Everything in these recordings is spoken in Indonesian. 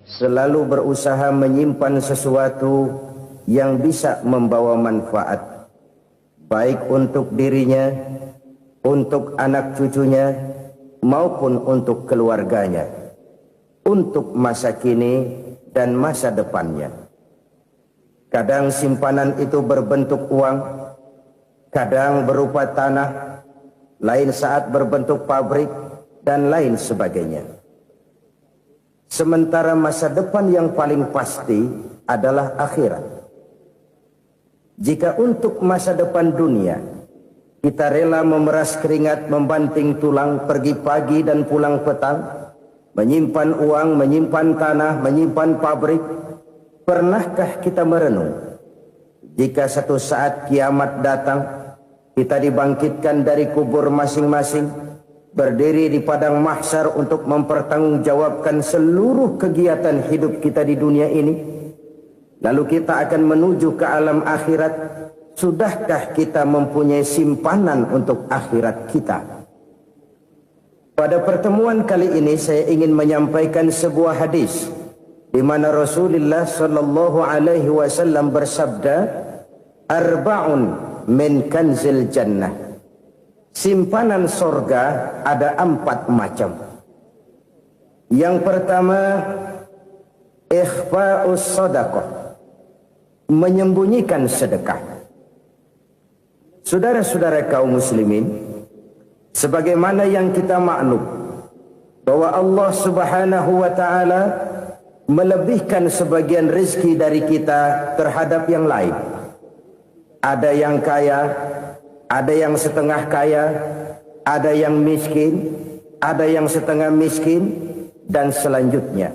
selalu berusaha menyimpan sesuatu yang bisa membawa manfaat, baik untuk dirinya, untuk anak cucunya, maupun untuk keluarganya, untuk masa kini dan masa depannya. Kadang simpanan itu berbentuk uang, kadang berupa tanah, lain saat berbentuk pabrik, dan lain sebagainya. Sementara masa depan yang paling pasti adalah akhirat. Jika untuk masa depan dunia kita rela memeras keringat, membanting tulang, pergi pagi dan pulang petang, menyimpan uang, menyimpan tanah, menyimpan pabrik, pernahkah kita merenung jika satu saat kiamat datang, kita dibangkitkan dari kubur masing-masing, berdiri di padang mahsyar untuk mempertanggungjawabkan seluruh kegiatan hidup kita di dunia ini, lalu kita akan menuju ke alam akhirat. Sudahkah kita mempunyai simpanan untuk akhirat kita? Pada pertemuan kali ini saya ingin menyampaikan sebuah hadis di mana Rasulullah sallallahu alaihi wasallam bersabda, "Arba'un min kanzil jannah." Simpanan sorga ada 4 macam. Yang pertama, ikhfa'us sadaqah, menyembunyikan sedekah. Saudara-saudara kaum muslimin, sebagaimana yang kita maklum bahwa Allah Subhanahu wa taala melebihkan sebagian rezeki dari kita terhadap yang lain. Ada yang kaya, ada yang setengah kaya, ada yang miskin, ada yang setengah miskin, dan selanjutnya.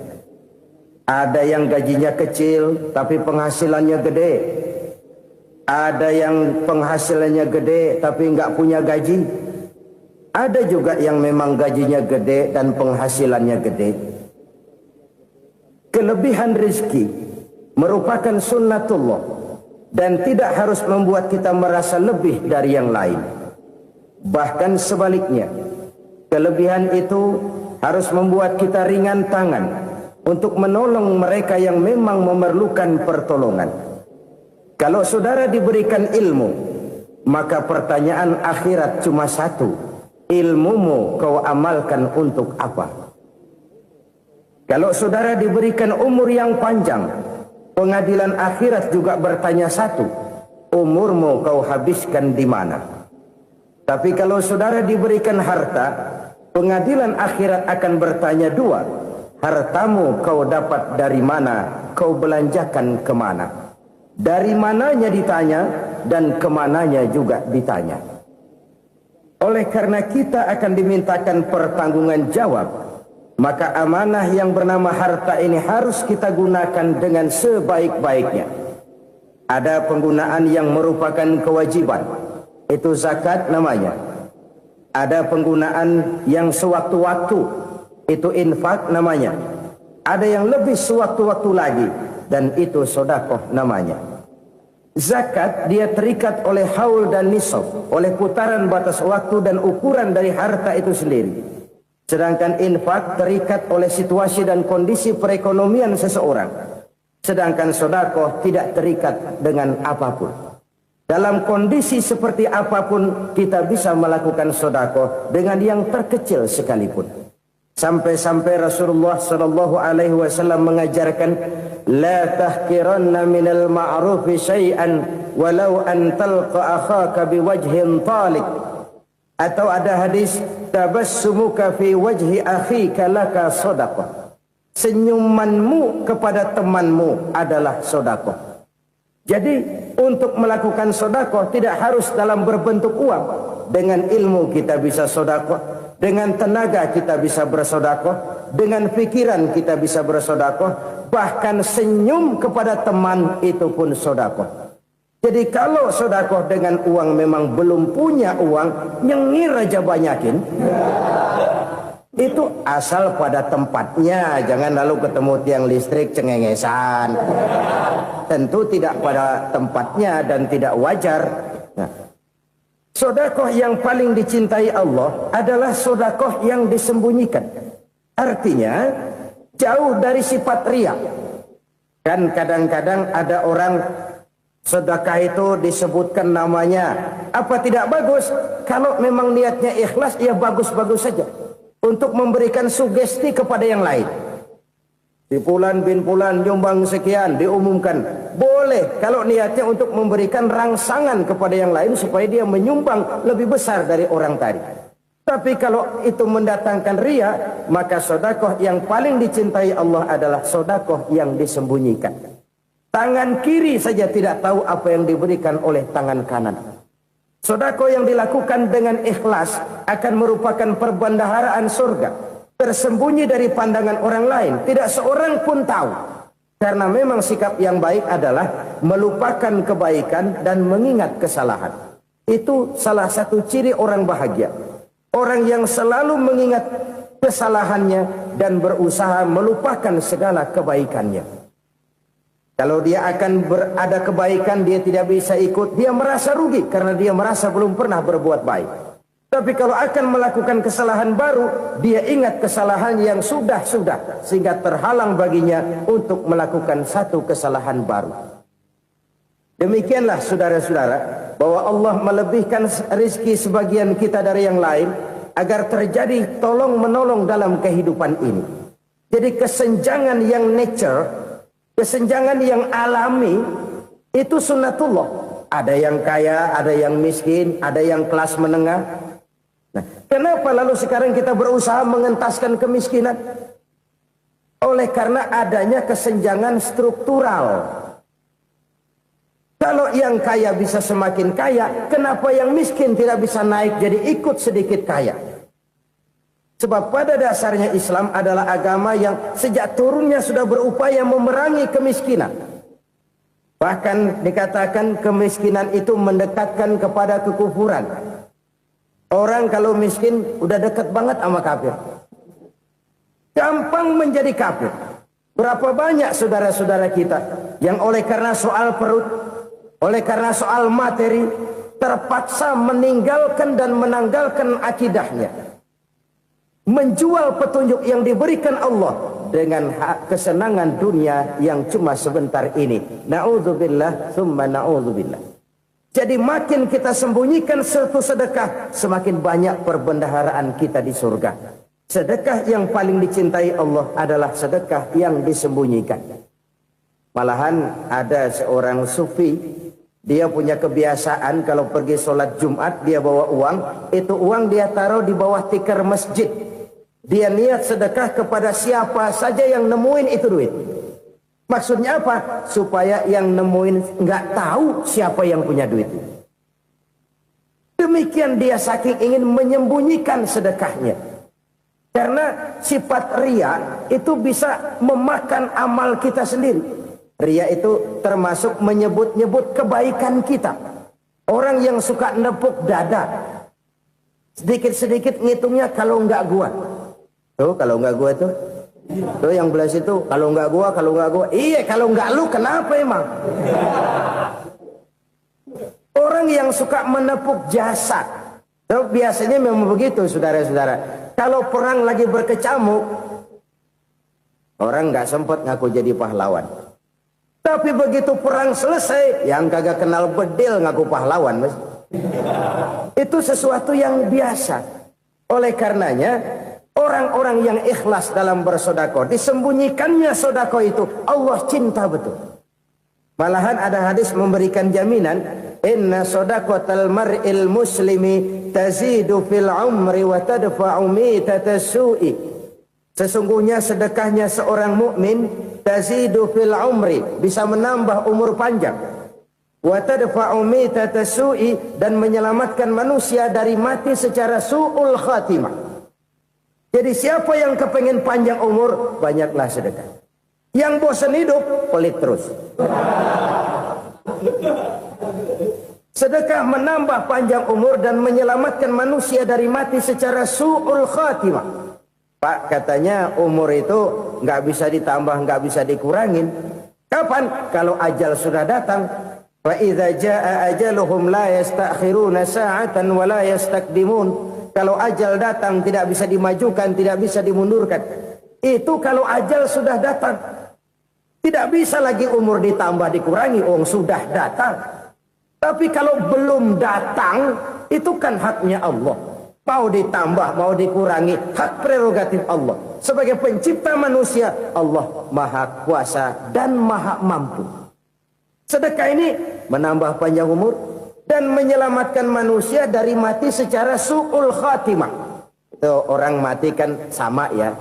Ada yang gajinya kecil tapi penghasilannya gede. Ada yang penghasilannya gede tapi nggak punya gaji. Ada juga yang memang gajinya gede dan penghasilannya gede. Kelebihan rezeki merupakan sunnatullah dan tidak harus membuat kita merasa lebih dari yang lain. Bahkan sebaliknya, kelebihan itu harus membuat kita ringan tangan untuk menolong mereka yang memang memerlukan pertolongan. Kalau saudara diberikan ilmu, maka pertanyaan akhirat cuma satu: ilmumu kau amalkan untuk apa? Kalau saudara diberikan umur yang panjang, pengadilan akhirat juga bertanya satu: umurmu kau habiskan di mana? Tapi kalau saudara diberikan harta, pengadilan akhirat akan bertanya dua: hartamu kau dapat dari mana? Kau belanjakan kemana? Dari mananya ditanya dan kemananya juga ditanya. Oleh karena kita akan dimintakan pertanggungan jawab, maka amanah yang bernama harta ini harus kita gunakan dengan sebaik-baiknya. Ada penggunaan yang merupakan kewajiban, itu zakat namanya. Ada penggunaan yang sewaktu-waktu, itu infak namanya. Ada yang lebih sewaktu-waktu lagi, dan itu sedekah namanya. Zakat dia terikat oleh haul dan nisab, oleh putaran batas waktu dan ukuran dari harta itu sendiri. Sedangkan infak terikat oleh situasi dan kondisi perekonomian seseorang. Sedangkan sedekah tidak terikat dengan apapun. Dalam kondisi seperti apapun kita bisa melakukan sedekah dengan yang terkecil sekalipun. Sampai-sampai Rasulullah sallallahu alaihi wasallam mengajarkan, la tahqiranna minal ma'rufi syai'an walau an talqa akhaka biwajhin talik. Atau ada hadis, tabassumuka fi wajhi akhika laka shadaqah. Senyumanmu kepada temanmu adalah sedekah. Jadi untuk melakukan sedekah tidak harus dalam berbentuk uang. Dengan ilmu kita bisa sedekah. Dengan tenaga kita bisa bersedekah, dengan pikiran kita bisa bersedekah, bahkan senyum kepada teman itu pun sedekah. Jadi kalau sedekah dengan uang memang belum punya uang, nyengir aja banyakin. Itu asal pada tempatnya, jangan lalu ketemu tiang listrik cengengesan. Tentu tidak pada tempatnya dan tidak wajar. Nah, sedekah yang paling dicintai Allah adalah sedekah yang disembunyikan. Artinya, jauh dari sifat riya. Kan kadang-kadang ada orang sedekah itu disebutkan namanya, apa tidak bagus? Kalau memang niatnya ikhlas, ya bagus-bagus saja. Untuk memberikan sugesti kepada yang lain. Si Fulan bin Fulan nyumbang sekian, diumumkan. Boleh kalau niatnya untuk memberikan rangsangan kepada yang lain supaya dia menyumbang lebih besar dari orang tadi. Tapi kalau itu mendatangkan riya, maka sedekah yang paling dicintai Allah adalah sedekah yang disembunyikan. Tangan kiri saja tidak tahu apa yang diberikan oleh tangan kanan. Sedekah yang dilakukan dengan ikhlas akan merupakan perbendaharaan surga, tersembunyi dari pandangan orang lain, tidak seorang pun tahu. Karena memang sikap yang baik adalah melupakan kebaikan dan mengingat kesalahan. Itu salah satu ciri orang bahagia. Orang yang selalu mengingat kesalahannya dan berusaha melupakan segala kebaikannya. Kalau dia akan berada kebaikan, dia tidak bisa ikut, dia merasa rugi karena dia merasa belum pernah berbuat baik. Tapi kalau akan melakukan kesalahan baru, dia ingat kesalahan yang sudah-sudah, sehingga terhalang baginya untuk melakukan satu kesalahan baru. Demikianlah saudara-saudara, bahwa Allah melebihkan rizki sebagian kita dari yang lain, agar terjadi tolong-menolong dalam kehidupan ini. Jadi kesenjangan yang nature, kesenjangan yang alami, itu sunnatullah. Ada yang kaya, ada yang miskin, ada yang kelas menengah. Nah, kenapa lalu sekarang kita berusaha mengentaskan kemiskinan? Oleh karena adanya kesenjangan struktural. Kalau yang kaya bisa semakin kaya, kenapa yang miskin tidak bisa naik jadi ikut sedikit kaya? Sebab pada dasarnya Islam adalah agama yang sejak turunnya sudah berupaya memerangi kemiskinan. Bahkan dikatakan kemiskinan itu mendekatkan kepada kekufuran. Orang kalau miskin udah dekat banget sama kafir. Gampang menjadi kafir. Berapa banyak saudara-saudara kita yang oleh karena soal perut, oleh karena soal materi, terpaksa meninggalkan dan menanggalkan akidahnya. Menjual petunjuk yang diberikan Allah dengan kesenangan dunia yang cuma sebentar ini. Na'udzubillah, thumma na'udzubillah. Jadi makin kita sembunyikan satu sedekah, semakin banyak perbendaharaan kita di surga. Sedekah yang paling dicintai Allah adalah sedekah yang disembunyikan. Malahan ada seorang sufi, dia punya kebiasaan kalau pergi sholat Jumat dia bawa uang, itu uang dia taruh di bawah tikar masjid. Dia niat sedekah kepada siapa saja yang nemuin itu duit. Maksudnya apa? Supaya yang nemuin nggak tahu siapa yang punya duit. Demikian dia saking ingin menyembunyikan sedekahnya. Karena sifat riya itu bisa memakan amal kita sendiri. Riya itu termasuk menyebut-nyebut kebaikan kita. Orang yang suka nepuk dada, sedikit-sedikit ngitungnya kalau nggak gua. Tuh kalau nggak gua tuh. Tuh yang belas itu kalau nggak gua, kalau nggak gua. Iya kalau nggak lu kenapa emang? Orang yang suka menepuk jasad. Tuh biasanya memang begitu saudara-saudara. Kalau perang lagi berkecamuk, orang nggak sempat ngaku jadi pahlawan. Tapi begitu perang selesai, yang kagak kenal bedil ngaku pahlawan, mas. Itu sesuatu yang biasa. Oleh karenanya, orang-orang yang ikhlas dalam bersedekah, disembunyikannya sedekah itu, Allah cinta betul. Malahan ada hadis memberikan jaminan, inna sedaqatal mar'il muslimi tazidu fil umri wa tadfa'u mitatas su'i. Sesungguhnya sedekahnya seorang mukmin tazidu fil umri, bisa menambah umur panjang. Wa tadfa'u mitatas su'i, dan menyelamatkan manusia dari mati secara su'ul khatimah. Jadi siapa yang kepengen panjang umur, banyaklah sedekah. Yang bosan hidup, pelit terus. Sedekah menambah panjang umur dan menyelamatkan manusia dari mati secara su'ul khatimah. Pak, katanya umur itu nggak bisa ditambah, nggak bisa dikurangin. Kapan? Kalau ajal sudah datang. Fa idza jaa ajaluhum la yastakhiruna sa'atan wa la yastakdimun. Kalau ajal datang tidak bisa dimajukan, tidak bisa dimundurkan. Itu kalau ajal sudah datang. Tidak bisa lagi umur ditambah dikurangi, sudah datang. Tapi kalau belum datang, itu kan haknya Allah. Mau ditambah, mau dikurangi, hak prerogatif Allah. Sebagai pencipta manusia, Allah maha kuasa dan maha mampu. Sedekah ini menambah panjang umur dan menyelamatkan manusia dari mati secara su'ul khatimah. Itu orang mati kan sama ya,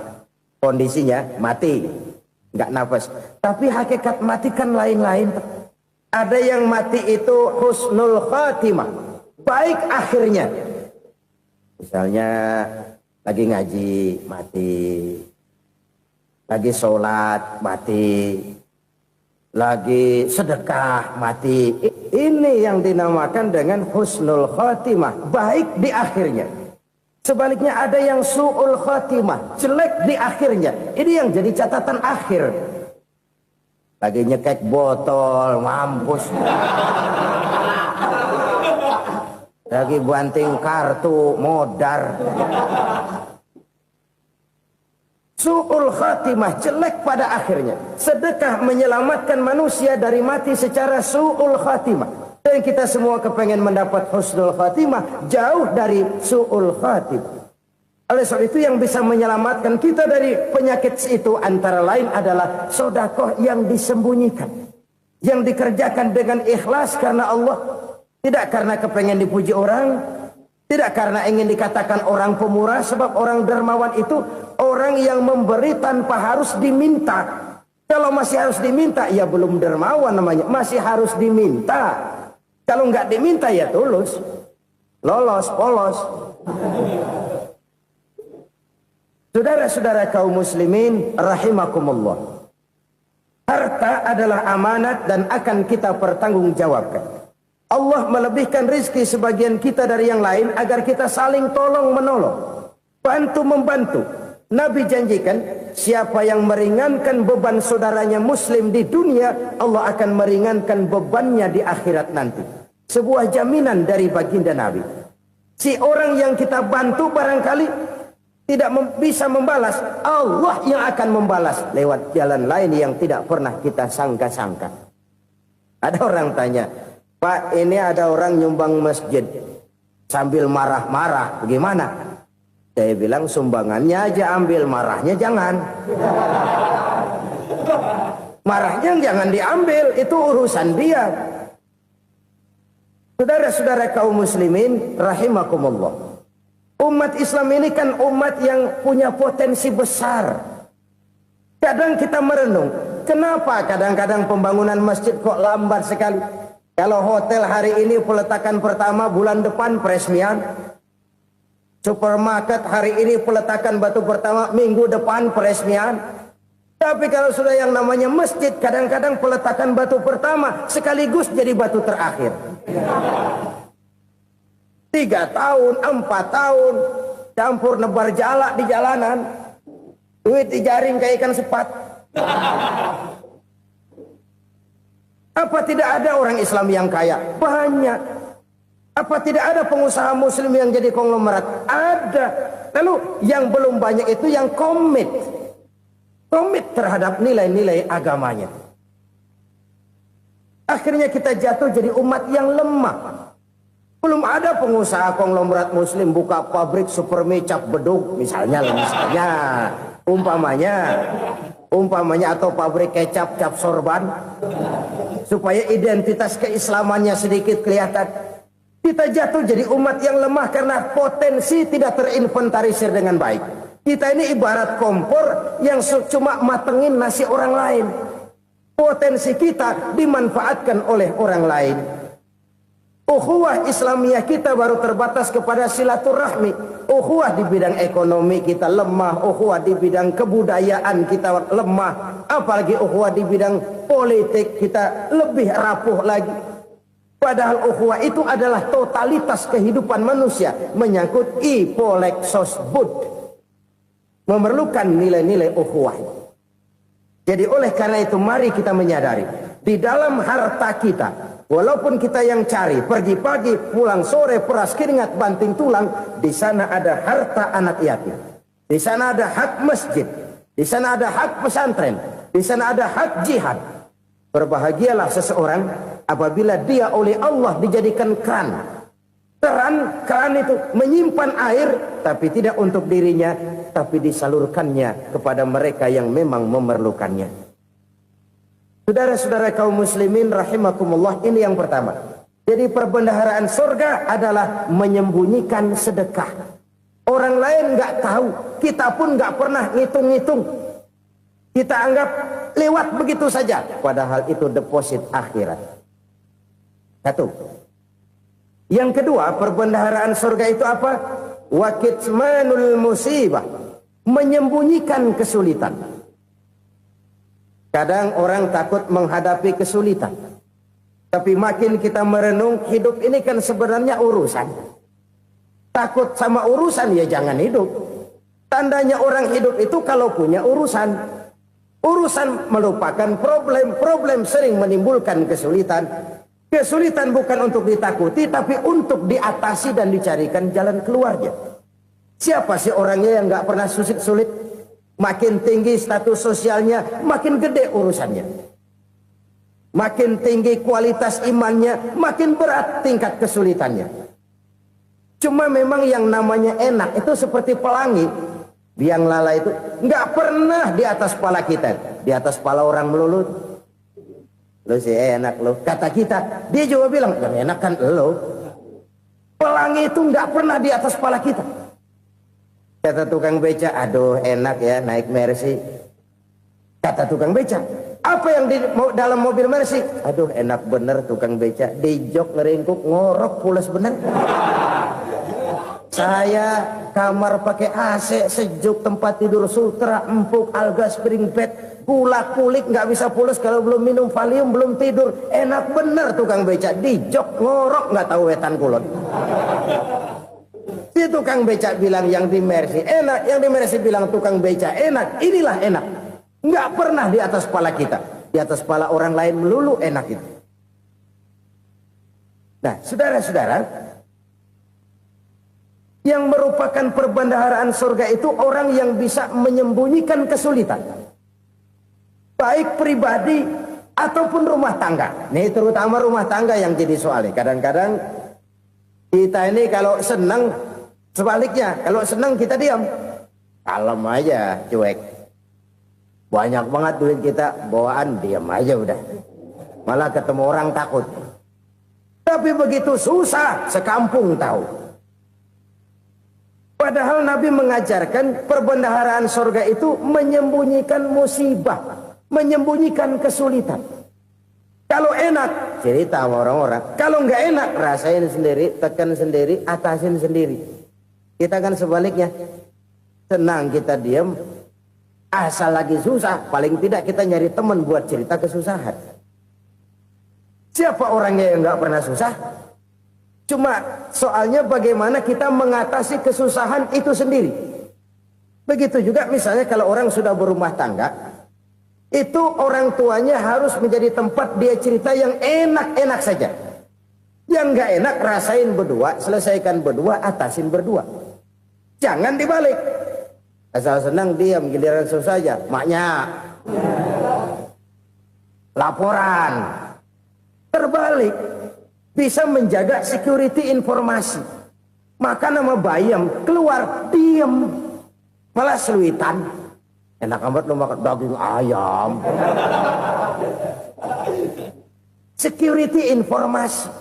kondisinya mati, nggak nafas. Tapi hakikat mati kan lain-lain. Ada yang mati itu husnul khatimah, baik akhirnya. Misalnya lagi ngaji mati, lagi sholat mati, lagi sedekah mati. Ini yang dinamakan dengan husnul khatimah, baik di akhirnya. Sebaliknya ada yang su'ul khatimah, jelek di akhirnya. Ini yang jadi catatan akhir. Lagi nyekek botol, mampus. Lagi banting kartu, modar. Su'ul khatimah, jelek pada akhirnya. Sedekah menyelamatkan manusia dari mati secara su'ul khatimah. Dan kita semua kepengen mendapat husnul khatimah, jauh dari su'ul khatimah. Oleh sebab itu yang bisa menyelamatkan kita dari penyakit itu antara lain adalah sedekah yang disembunyikan. Yang dikerjakan dengan ikhlas karena Allah. Tidak karena kepengen dipuji orang, tidak karena ingin dikatakan orang pemurah, sebab orang dermawan itu orang yang memberi tanpa harus diminta. Kalau masih harus diminta, ya belum dermawan namanya, masih harus diminta. Kalau nggak diminta ya tulus, lolos, polos. Saudara-saudara kaum muslimin rahimakumullah. Harta adalah amanat dan akan kita pertanggungjawabkan. Allah melebihkan rizki sebagian kita dari yang lain agar kita saling tolong menolong, bantu membantu. Nabi janjikan siapa yang meringankan beban saudaranya muslim di dunia, Allah akan meringankan bebannya di akhirat nanti. Sebuah jaminan dari baginda Nabi. Si orang yang kita bantu barangkali tidak bisa membalas, Allah yang akan membalas lewat jalan lain yang tidak pernah kita sangka-sangka. Ada orang tanya, Pak, ini ada orang nyumbang masjid sambil marah-marah, bagaimana? Saya bilang sumbangannya aja ambil, marahnya jangan. Marahnya jangan diambil, itu urusan dia. Saudara-saudara kaum muslimin rahimakumullah. Umat Islam ini kan umat yang punya potensi besar. Kadang kita merenung, kenapa kadang-kadang pembangunan masjid kok lambat sekali? Kalau hotel hari ini peletakan pertama, bulan depan peresmian. Supermarket hari ini peletakan batu pertama, minggu depan peresmian. Tapi kalau sudah yang namanya masjid, kadang-kadang peletakan batu pertama sekaligus jadi batu terakhir. 3 tahun, 4 tahun, campur nebar jalak di jalanan. Duit dijaring kayak ikan sepat. Apa tidak ada orang Islam yang kaya? Banyak. Apa tidak ada pengusaha muslim yang jadi konglomerat? Ada. Lalu yang belum banyak itu yang komit terhadap nilai-nilai agamanya. Akhirnya kita jatuh jadi umat yang lemah. Belum ada pengusaha konglomerat muslim buka pabrik supermi cap beduk misalnya umpamanya atau pabrik kecap cap sorban supaya identitas keislamannya sedikit kelihatan. Kita jatuh jadi umat yang lemah karena potensi tidak terinventarisir dengan baik. Kita ini ibarat kompor yang cuma matengin nasi orang lain. Potensi kita dimanfaatkan oleh orang lain. Ukhuwah Islamiyah kita baru terbatas kepada silaturahmi. Ukhuwah di bidang ekonomi kita lemah. Ukhuwah di bidang kebudayaan kita lemah. Apalagi ukhuwah di bidang politik kita lebih rapuh lagi. Padahal ukhuwah itu adalah totalitas kehidupan manusia. Menyangkut ipolek sosbud. Memerlukan nilai-nilai ukhuwah. Jadi oleh karena itu mari kita menyadari. Di dalam harta kita, walaupun kita yang cari, pergi pagi, pulang sore, peras keringat, banting tulang, di sana ada harta anak yatim. Di sana ada hak masjid. Di sana ada hak pesantren. Di sana ada hak jihad. Berbahagialah seseorang apabila dia oleh Allah dijadikan keran. Keran itu menyimpan air, tapi tidak untuk dirinya, tapi disalurkannya kepada mereka yang memang memerlukannya. Saudara-saudara kaum muslimin rahimakumullah, ini yang pertama. Jadi perbendaharaan surga adalah menyembunyikan sedekah. Orang lain nggak tahu, kita pun nggak pernah ngitung-ngitung. Kita anggap lewat begitu saja, padahal itu deposit akhirat. Satu. Yang kedua, perbendaharaan surga itu apa? Wa kitmanul musibah, menyembunyikan kesulitan. Kadang orang takut menghadapi kesulitan. Tapi makin kita merenung, hidup ini kan sebenarnya urusan. Takut sama urusan, ya jangan hidup. Tandanya orang hidup itu kalau punya urusan. Urusan melupakan problem. Problem sering menimbulkan kesulitan. Kesulitan bukan untuk ditakuti, tapi untuk diatasi dan dicarikan jalan keluarnya. Siapa sih orangnya yang gak pernah sulit-sulit? Makin tinggi status sosialnya, makin gede urusannya. Makin tinggi kualitas imannya, makin berat tingkat kesulitannya. Cuma memang yang namanya enak itu seperti pelangi. Biang lala itu nggak pernah di atas kepala kita, di atas kepala orang melulu. Lo sih enak lo, kata kita. Dia juga bilang yang enak kan lo. Pelangi itu nggak pernah di atas kepala kita. Kata tukang beca, aduh enak ya naik Mercy. Kata tukang beca, apa yang di dalam mobil Mercy? Aduh enak bener tukang beca, di jok ngeringkuk ngorok pulas bener. Saya kamar pakai AC, sejuk, tempat tidur sutra, empuk, alga, spring bed, gula kulik, nggak bisa pulas kalau belum minum Valium, belum tidur. Enak bener tukang beca, di jok ngorok nggak tahu wetan kulon. Si tukang beca bilang yang di Mercy enak, yang di Mercy bilang tukang beca enak. Inilah enak. Nggak pernah di atas kepala kita, di atas kepala orang lain melulu enak itu. Nah, saudara-saudara, yang merupakan perbendaharaan surga itu orang yang bisa menyembunyikan kesulitan, baik pribadi ataupun rumah tangga. Nih terutama rumah tangga yang jadi soalnya. Kadang-kadang kita ini kalau senang, sebaliknya kalau senang kita diam, kalem aja, cuek. Banyak banget duit kita bawaan, diam aja udah. Malah ketemu orang takut. Tapi begitu susah, sekampung tahu. Padahal Nabi mengajarkan perbendaharaan surga itu menyembunyikan musibah, menyembunyikan kesulitan. Kalau enak, cerita sama orang-orang. Kalau nggak enak, rasain sendiri, tekan sendiri, atasin sendiri. Kita kan sebaliknya. Senang kita diam, asal lagi susah, paling tidak kita nyari teman buat cerita kesusahan. Siapa orangnya yang nggak pernah susah? Cuma soalnya bagaimana kita mengatasi kesusahan itu sendiri. Begitu juga misalnya kalau orang sudah berumah tangga, itu orang tuanya harus menjadi tempat dia cerita yang enak-enak saja. Yang nggak enak rasain berdua, selesaikan berdua, atasin berdua. Jangan dibalik. Asal senang diam, giliran susah saja. Maknya laporan. Terbalik. Bisa menjaga security informasi. Maka nama bayam keluar diam, malah seluitan. Enak amat lo makan daging ayam. Security informasi.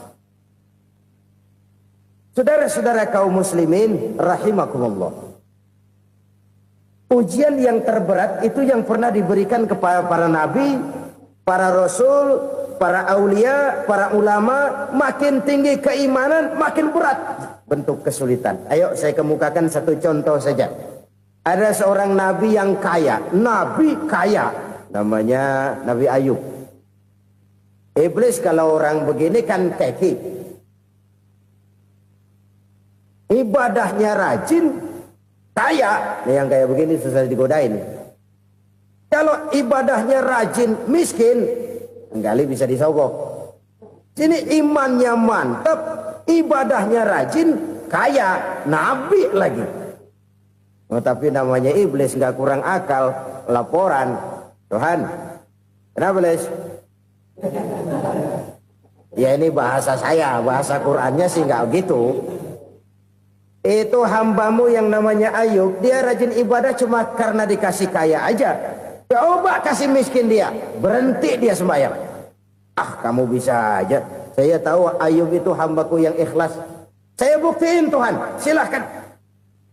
Saudara-saudara kaum muslimin rahimakumullah. Ujian yang terberat itu yang pernah diberikan kepada para nabi, para rasul, para aulia, para ulama. Makin tinggi keimanan, makin berat bentuk kesulitan. Ayo saya kemukakan satu contoh saja. Ada seorang nabi yang kaya. Nabi kaya. Namanya Nabi Ayub. Iblis kalau orang begini kan keki. Ibadahnya rajin, kaya. Nih yang kayak begini susah digodain. Kalau ibadahnya rajin, miskin, kali bisa disogok. Sini imannya mantap, ibadahnya rajin, kaya, nabi lagi. Oh, tapi namanya iblis nggak kurang akal. Laporan, Tuhan, kenapa Les? Ya ini bahasa saya, bahasa Qurannya sih nggak gitu. Itu hambamu yang namanya Ayub, dia rajin ibadah cuma karena dikasih kaya aja. Coba kasih miskin dia, berhenti dia sembahyang. Ah, kamu bisa aja. Saya tahu Ayub itu hambaku yang ikhlas. Saya buktiin Tuhan, silahkan.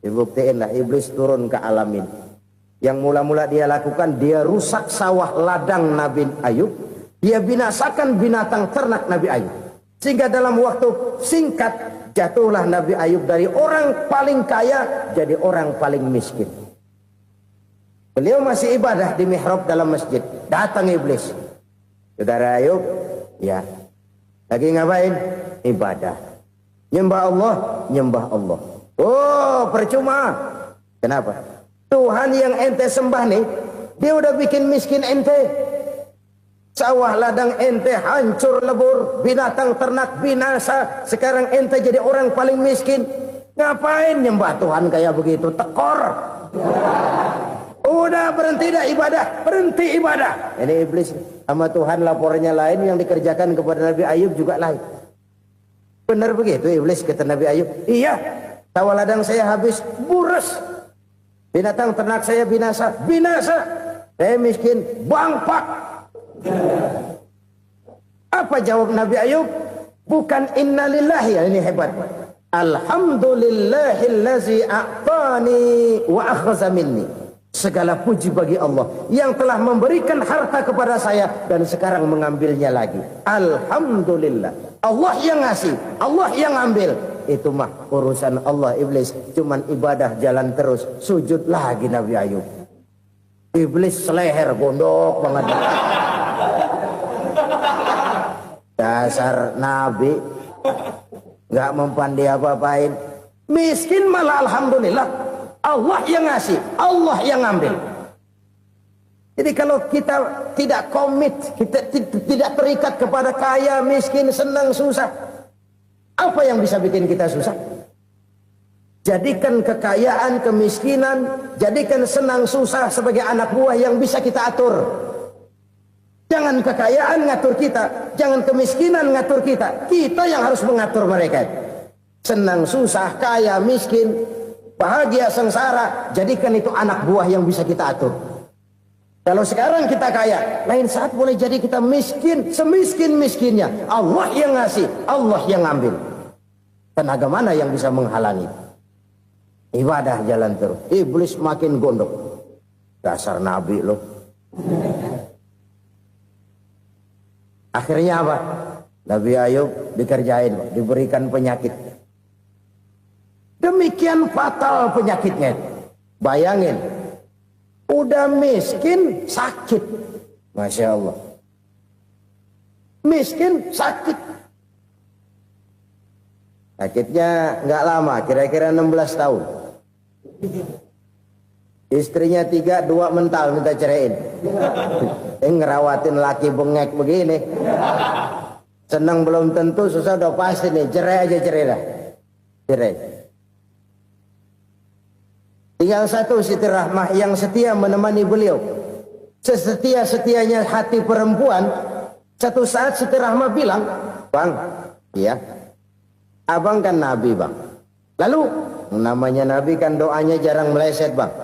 Dibuktiin lah, iblis turun ke alam ini. Yang mula-mula dia lakukan, dia rusak sawah ladang Nabi Ayub. Dia binasakan binatang ternak Nabi Ayub. Sehingga dalam waktu singkat, jatuhlah Nabi Ayub dari orang paling kaya jadi orang paling miskin. Beliau masih ibadah di mihrab dalam masjid. Datang iblis. Saudara Ayub, ya, lagi ngapain? Ibadah. Nyembah Allah, nyembah Allah. Oh, percuma. Kenapa? Tuhan yang ente sembah nih, dia udah bikin miskin ente. Sawah ladang ente hancur lebur, binatang ternak binasa. Sekarang ente jadi orang paling miskin. Ngapain nyembah Tuhan kayak begitu? Tekor. Udah berhenti dah ibadah, berhenti ibadah. Ini iblis sama Tuhan laporannya lain, yang dikerjakan kepada Nabi Ayub juga lain. Benar begitu iblis kata Nabi Ayub? Iya, sawah ladang saya habis, buras. Binatang ternak saya binasa, binasa. Saya miskin, bangpak. Apa jawab Nabi Ayub? Bukan innalillahi, ya ini hebat. Alhamdulillahillazi a'tani wa akhza minni. Segala puji bagi Allah yang telah memberikan harta kepada saya dan sekarang mengambilnya lagi. Alhamdulillah. Allah yang ngasih, Allah yang ambil. Itu mah urusan Allah. Iblis cuman ibadah jalan terus, sujud lagi Nabi Ayub. Iblis seleher gondok banget. Dasar Nabi nggak mempan dia apa-apain. Miskin malah alhamdulillah. Allah yang ngasih, Allah yang ngambil. Jadi kalau kita tidak komit, kita tidak terikat kepada kaya, miskin, senang, susah, apa yang bisa bikin kita susah? Jadikan kekayaan, kemiskinan, jadikan senang, susah sebagai anak buah yang bisa kita atur. Jangan kekayaan ngatur kita, jangan kemiskinan ngatur kita. Kita yang harus mengatur mereka. Senang, susah, kaya, miskin, bahagia, sengsara, jadikan itu anak buah yang bisa kita atur. Kalau sekarang kita kaya, lain saat boleh jadi kita miskin, semiskin-miskinnya. Allah yang ngasih, Allah yang ngambil. Tenaga mana yang bisa menghalangi? Ibadah jalan terus. Iblis makin gondok. Dasar Nabi loh. Akhirnya apa? Nabi Ayub dikerjain, diberikan penyakit. Demikian fatal penyakitnya. Bayangin, udah miskin sakit. Masya Allah. Miskin sakit. Sakitnya nggak lama, kira-kira 16 tahun. Istrinya 3, 2 mental minta ceraiin. Ngerawatin laki bengek begini. Senang belum tentu, susah udah pasti nih. Cerai aja, cerai dah. Cerai. Tinggal satu Siti Rahmah yang setia menemani beliau. Sesetia-setianya hati perempuan. Satu saat Siti Rahmah bilang, "Bang, iya, abang kan Nabi bang. Lalu, namanya Nabi kan doanya jarang meleset bang.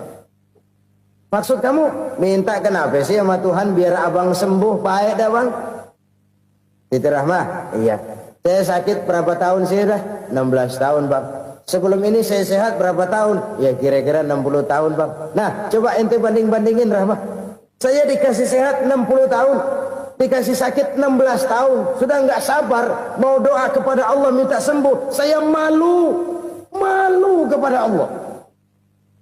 Maksud kamu minta kenapa sih sama Tuhan biar abang sembuh baik dah bang?" Siti Rahmah, iya. Saya sakit berapa tahun sih dah? 16 tahun bang. Sebelum ini saya sehat berapa tahun? Ya kira-kira 60 tahun bang. Nah coba ente banding-bandingin Rahmah. Saya dikasih sehat 60 tahun. Dikasih sakit 16 tahun. Sudah nggak sabar. Mau doa kepada Allah minta sembuh. Saya malu. Malu kepada Allah.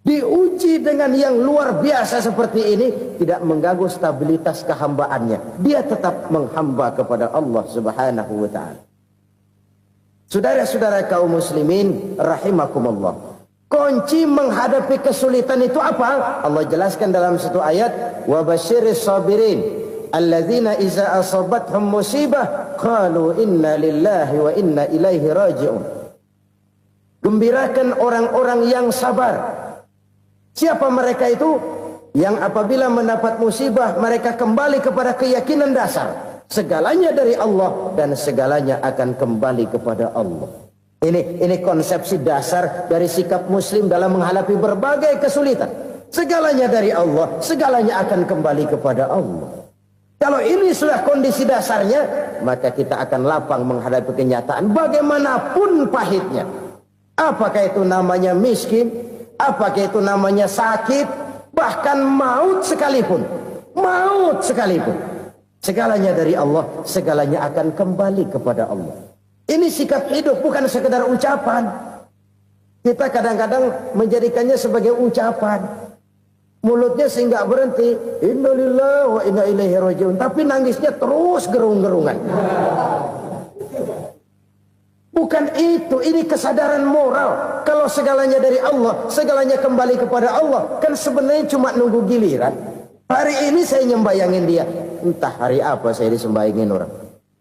Diuji dengan yang luar biasa seperti ini. Tidak mengganggu stabilitas kehambaannya. Dia tetap menghamba kepada Allah subhanahu wa ta'ala. Saudara-saudara kaum muslimin rahimakumullah. Kunci menghadapi kesulitan itu apa? Allah jelaskan dalam satu ayat, wa basyiris sabirin alladzina iza asabathum musibah qalu inna lillahi wa inna ilaihi raji'un. Gembirakan orang-orang yang sabar Siapa mereka itu? Yang apabila mendapat musibah mereka kembali kepada keyakinan dasar. Segalanya dari Allah dan segalanya akan kembali kepada Allah. Ini konsepsi dasar dari sikap muslim dalam menghadapi berbagai kesulitan. Segalanya dari Allah, segalanya akan kembali kepada Allah. Kalau ini sudah kondisi dasarnya, maka kita akan lapang menghadapi kenyataan bagaimanapun pahitnya. Apakah itu namanya miskin, apakah itu namanya sakit, bahkan maut sekalipun. Maut sekalipun. Segalanya dari Allah, segalanya akan kembali kepada Allah. Ini sikap hidup, bukan sekedar ucapan. Kita kadang-kadang menjadikannya sebagai ucapan. Mulutnya sehingga berhenti, innalillahi wa inna ilaihi rajiun, tapi nangisnya terus gerung-gerungan. Bukan itu, ini kesadaran moral. Kalau segalanya dari Allah, segalanya kembali kepada Allah, kan sebenarnya cuma nunggu giliran. Hari ini saya nyembayangin dia, entah hari apa saya disembayangin orang.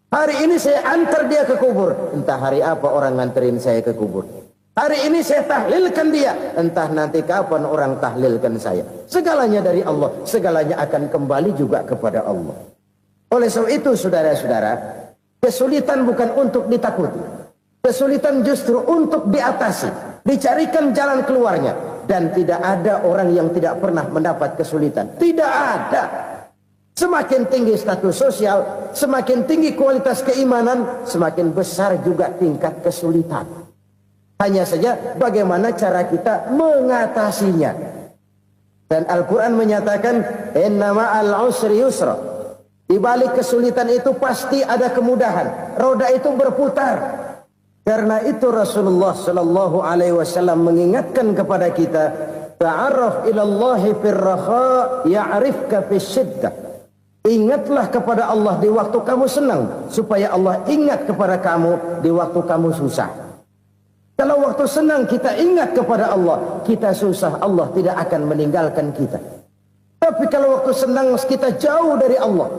Hari ini saya antar dia ke kubur, entah hari apa orang nganterin saya ke kubur. Hari ini saya tahlilkan dia, entah nanti kapan orang tahlilkan saya. Segalanya dari Allah, segalanya akan kembali juga kepada Allah. Oleh sebab itu saudara-saudara, kesulitan bukan untuk ditakuti. Kesulitan justru untuk diatasi, dicarikan jalan keluarnya. Dan tidak ada orang yang tidak pernah mendapat kesulitan. Tidak ada. Semakin tinggi status sosial, semakin tinggi kualitas keimanan, semakin besar juga tingkat kesulitan. Hanya saja bagaimana cara kita mengatasinya. Dan Al-Quran menyatakan, innama al-usri yusra. Di balik kesulitan itu pasti ada kemudahan. Roda itu berputar. Karena itu Rasulullah sallallahu alaihi wasallam mengingatkan kepada kita, ta'arraf ilallahi firraha ya'rifka fisyiddah. Ingatlah kepada Allah di waktu kamu senang, supaya Allah ingat kepada kamu di waktu kamu susah. Kalau waktu senang kita ingat kepada Allah, kita susah, Allah tidak akan meninggalkan kita. Tapi kalau waktu senang kita jauh dari Allah,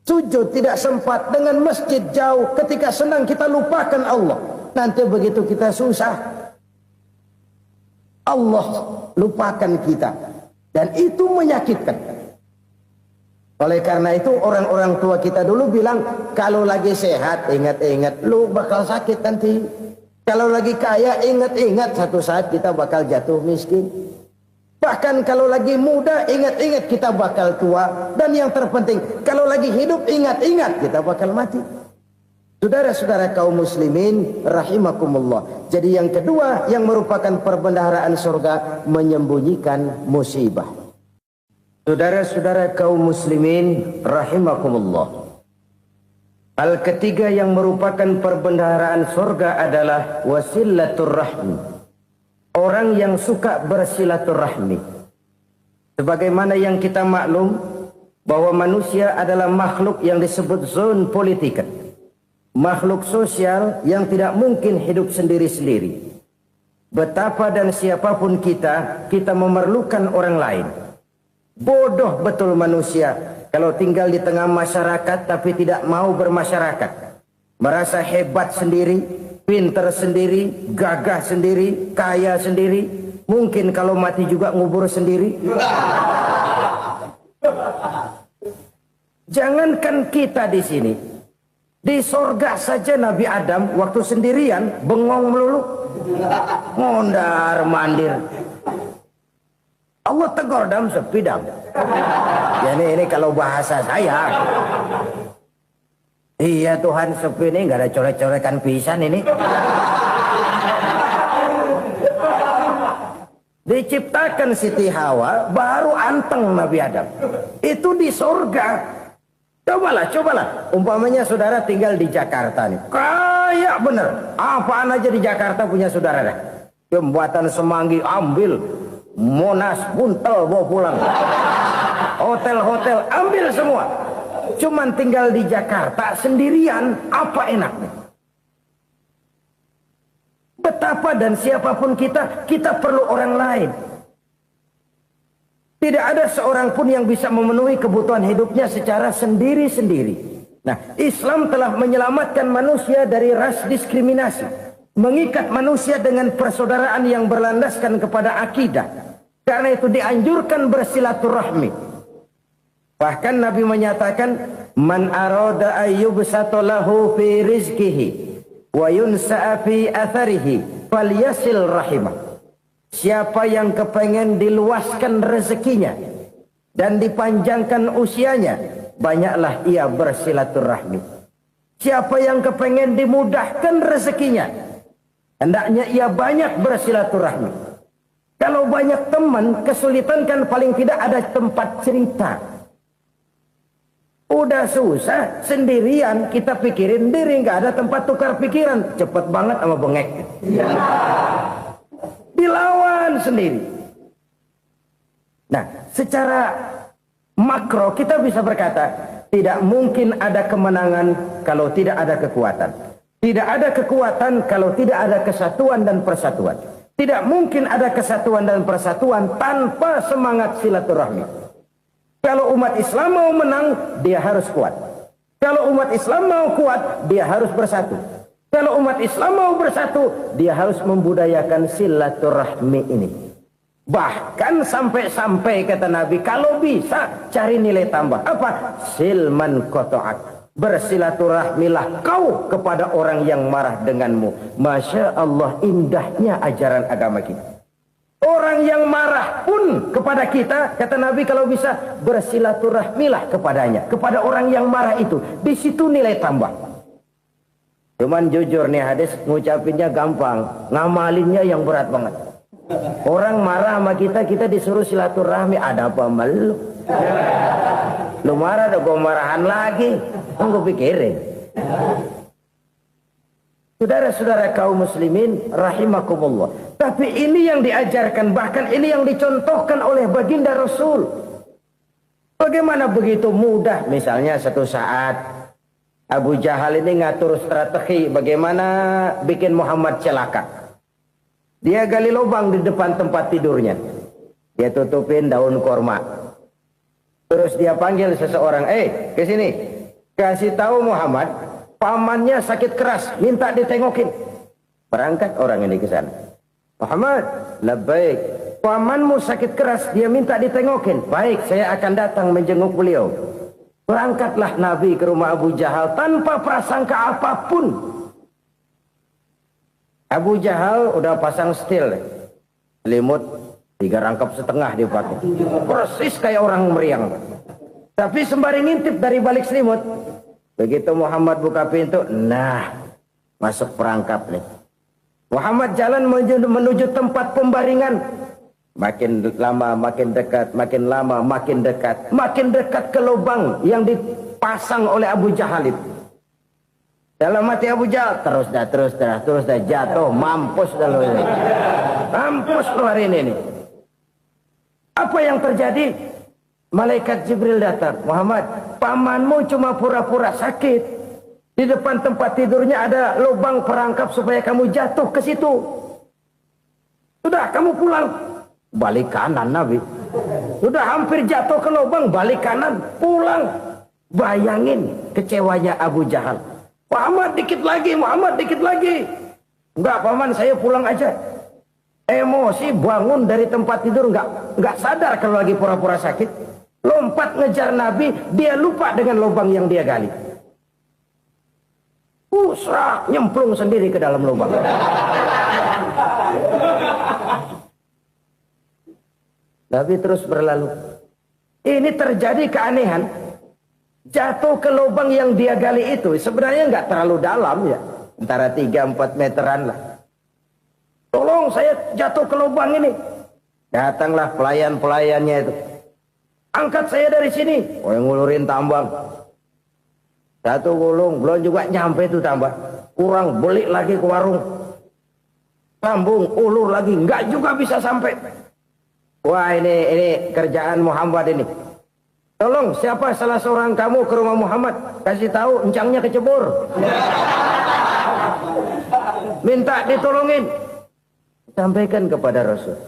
sujud tidak sempat, dengan masjid jauh, ketika senang kita lupakan Allah. Nanti begitu kita susah, Allah lupakan kita. Dan itu menyakitkan. Oleh karena itu orang-orang tua kita dulu bilang, kalau lagi sehat ingat-ingat, lu bakal sakit nanti. Kalau lagi kaya ingat-ingat satu saat kita bakal jatuh miskin. Bahkan kalau lagi muda ingat-ingat kita bakal tua. Dan yang terpenting, kalau lagi hidup ingat-ingat kita bakal mati. Saudara-saudara kaum muslimin rahimakumullah. Jadi yang kedua yang merupakan perbendaharaan surga, menyembunyikan musibah. Saudara-saudara kaum muslimin rahimakumullah. Hal ketiga yang merupakan perbendaharaan surga adalah wasilatur rahmi. Orang yang suka bersilaturahmi. Sebagaimana yang kita maklum bahwa manusia adalah makhluk yang disebut zon politika. Makhluk sosial yang tidak mungkin hidup sendiri-sendiri. Betapa dan siapapun kita memerlukan orang lain. Bodoh betul manusia kalau tinggal di tengah masyarakat tapi tidak mau bermasyarakat. Merasa hebat sendiri, pinter sendiri, gagah sendiri, kaya sendiri. Mungkin kalau mati juga ngubur sendiri. Jangankan kita di sini, di sorga saja Nabi Adam waktu sendirian bengong melulu, mondar mandir. Allah tegur dam sepi dam. Ya ini kalau bahasa saya. Iya Tuhan sepi ini nggak ada coret-coretan pisan ini. Diciptakan Siti Hawa baru anteng Nabi Adam. Itu di sorga. Cobalah. Umpamanya saudara tinggal di Jakarta nih. Kayak bener. Apaan aja di Jakarta punya saudara dah. Jembatan Semanggi ambil. Monas buntel bawa pulang. Hotel-hotel ambil semua. Cuman tinggal di Jakarta sendirian, apa enaknya? Betapa dan siapapun kita perlu orang lain. Tidak ada seorang pun yang bisa memenuhi kebutuhan hidupnya secara sendiri-sendiri. Nah, Islam telah menyelamatkan manusia dari ras diskriminasi. Mengikat manusia dengan persaudaraan yang berlandaskan kepada akidah. Karena itu dianjurkan bersilaturahmi. Bahkan Nabi menyatakan, man arada ayyubsata lahu fi rizqihi wa yunsa'a fi atharihi falyasil rahimah. Siapa yang kepengen diluaskan rezekinya dan dipanjangkan usianya, banyaklah ia bersilaturahmi. Siapa yang kepengen dimudahkan rezekinya, hendaknya ia banyak bersilaturahmi. Kalau banyak teman, kesulitan kan paling tidak ada tempat cerita. Udah susah, sendirian kita pikirin diri, nggak ada tempat tukar pikiran. Cepet banget sama bengek. Dilawan sendiri. Nah, secara makro kita bisa berkata, tidak mungkin ada kemenangan kalau tidak ada kekuatan. Tidak ada kekuatan kalau tidak ada kesatuan dan persatuan. Tidak mungkin ada kesatuan dan persatuan tanpa semangat silaturahmi. Kalau umat Islam mau menang, dia harus kuat. Kalau umat Islam mau kuat, dia harus bersatu. Kalau umat Islam mau bersatu, dia harus membudayakan silaturahmi ini. Bahkan sampai-sampai kata Nabi, kalau bisa cari nilai tambah. Apa? Silman qata'ak. Bersilaturahmilah kau kepada orang yang marah denganmu. Masya Allah, indahnya ajaran agama kita. Orang yang marah pun kepada kita, kata Nabi, kalau bisa bersilaturahmilah kepadanya, kepada orang yang marah itu. Di situ nilai tambah. Cuman jujur nih hadis, ngucapinnya gampang, ngamalinnya yang berat banget. Orang marah sama kita, kita disuruh silaturahmi, ada apa malu? Lu marah, ada gua marahan lagi. Tunggu pikirin. Saudara-saudara kaum muslimin rahimakumullah. Tapi ini yang diajarkan, bahkan ini yang dicontohkan oleh baginda Rasul. Bagaimana begitu mudah, misalnya satu saat Abu Jahal ini ngatur strategi bagaimana bikin Muhammad celaka. Dia gali lubang di depan tempat tidurnya. Dia tutupin daun korma. Terus dia panggil seseorang, ke sini. Kasih tahu Muhammad, pamannya sakit keras, minta ditengokin. Berangkat orang ini ke sana. Muhammad, labbaik. Pamanmu sakit keras, dia minta ditengokin. Baik, saya akan datang menjenguk beliau. Berangkatlah Nabi ke rumah Abu Jahal tanpa prasangka apapun. Abu Jahal udah pasang setil, selimut 3 rangkap setengah dipakai. Persis kayak orang meriang. Tapi sembari ngintip dari balik selimut, begitu Muhammad buka pintu, nah, masuk perangkap nih. Muhammad jalan menuju tempat pembaringan. Makin lama makin dekat, makin lama makin dekat. Makin dekat ke lubang yang dipasang oleh Abu Jahal itu. Dalam hati Abu Jahal, terus dah jatuh, mampus dah lo ini. Mampus lo hari ini. Apa yang terjadi? Malaikat Jibril datang. Muhammad, pamanmu cuma pura-pura sakit. Di depan tempat tidurnya ada lubang perangkap supaya kamu jatuh ke situ. Sudah, kamu pulang. Balik kanan Nabi. Sudah hampir jatuh ke lubang, balik kanan, pulang. Bayangin kecewanya Abu Jahal. Muhammad dikit lagi, Muhammad dikit lagi. Enggak paman, saya pulang aja. Emosi bangun dari tempat tidur, enggak sadar kalau lagi pura-pura sakit. Lompat ngejar Nabi, dia lupa dengan lubang yang dia gali. Serak, nyemplung sendiri ke dalam lubang. Nabi terus berlalu. Ini terjadi keanehan. Jatuh ke lubang yang dia gali itu sebenarnya nggak terlalu dalam ya, antara 3-4 meteran lah. Tolong saya jatuh ke lubang ini. Datanglah pelayan-pelayannya itu. Angkat saya dari sini. Oh, yang ngulurin tambang. Satu gulung, belum juga nyampe itu tambang. Kurang, beli lagi ke warung. Sambung, ulur lagi, nggak juga bisa sampai. Wah, ini kerjaan Muhammad ini. Tolong, siapa salah seorang kamu ke rumah Muhammad? Kasih tahu, encangnya kecebur. Minta ditolongin. Sampaikan kepada Rasul.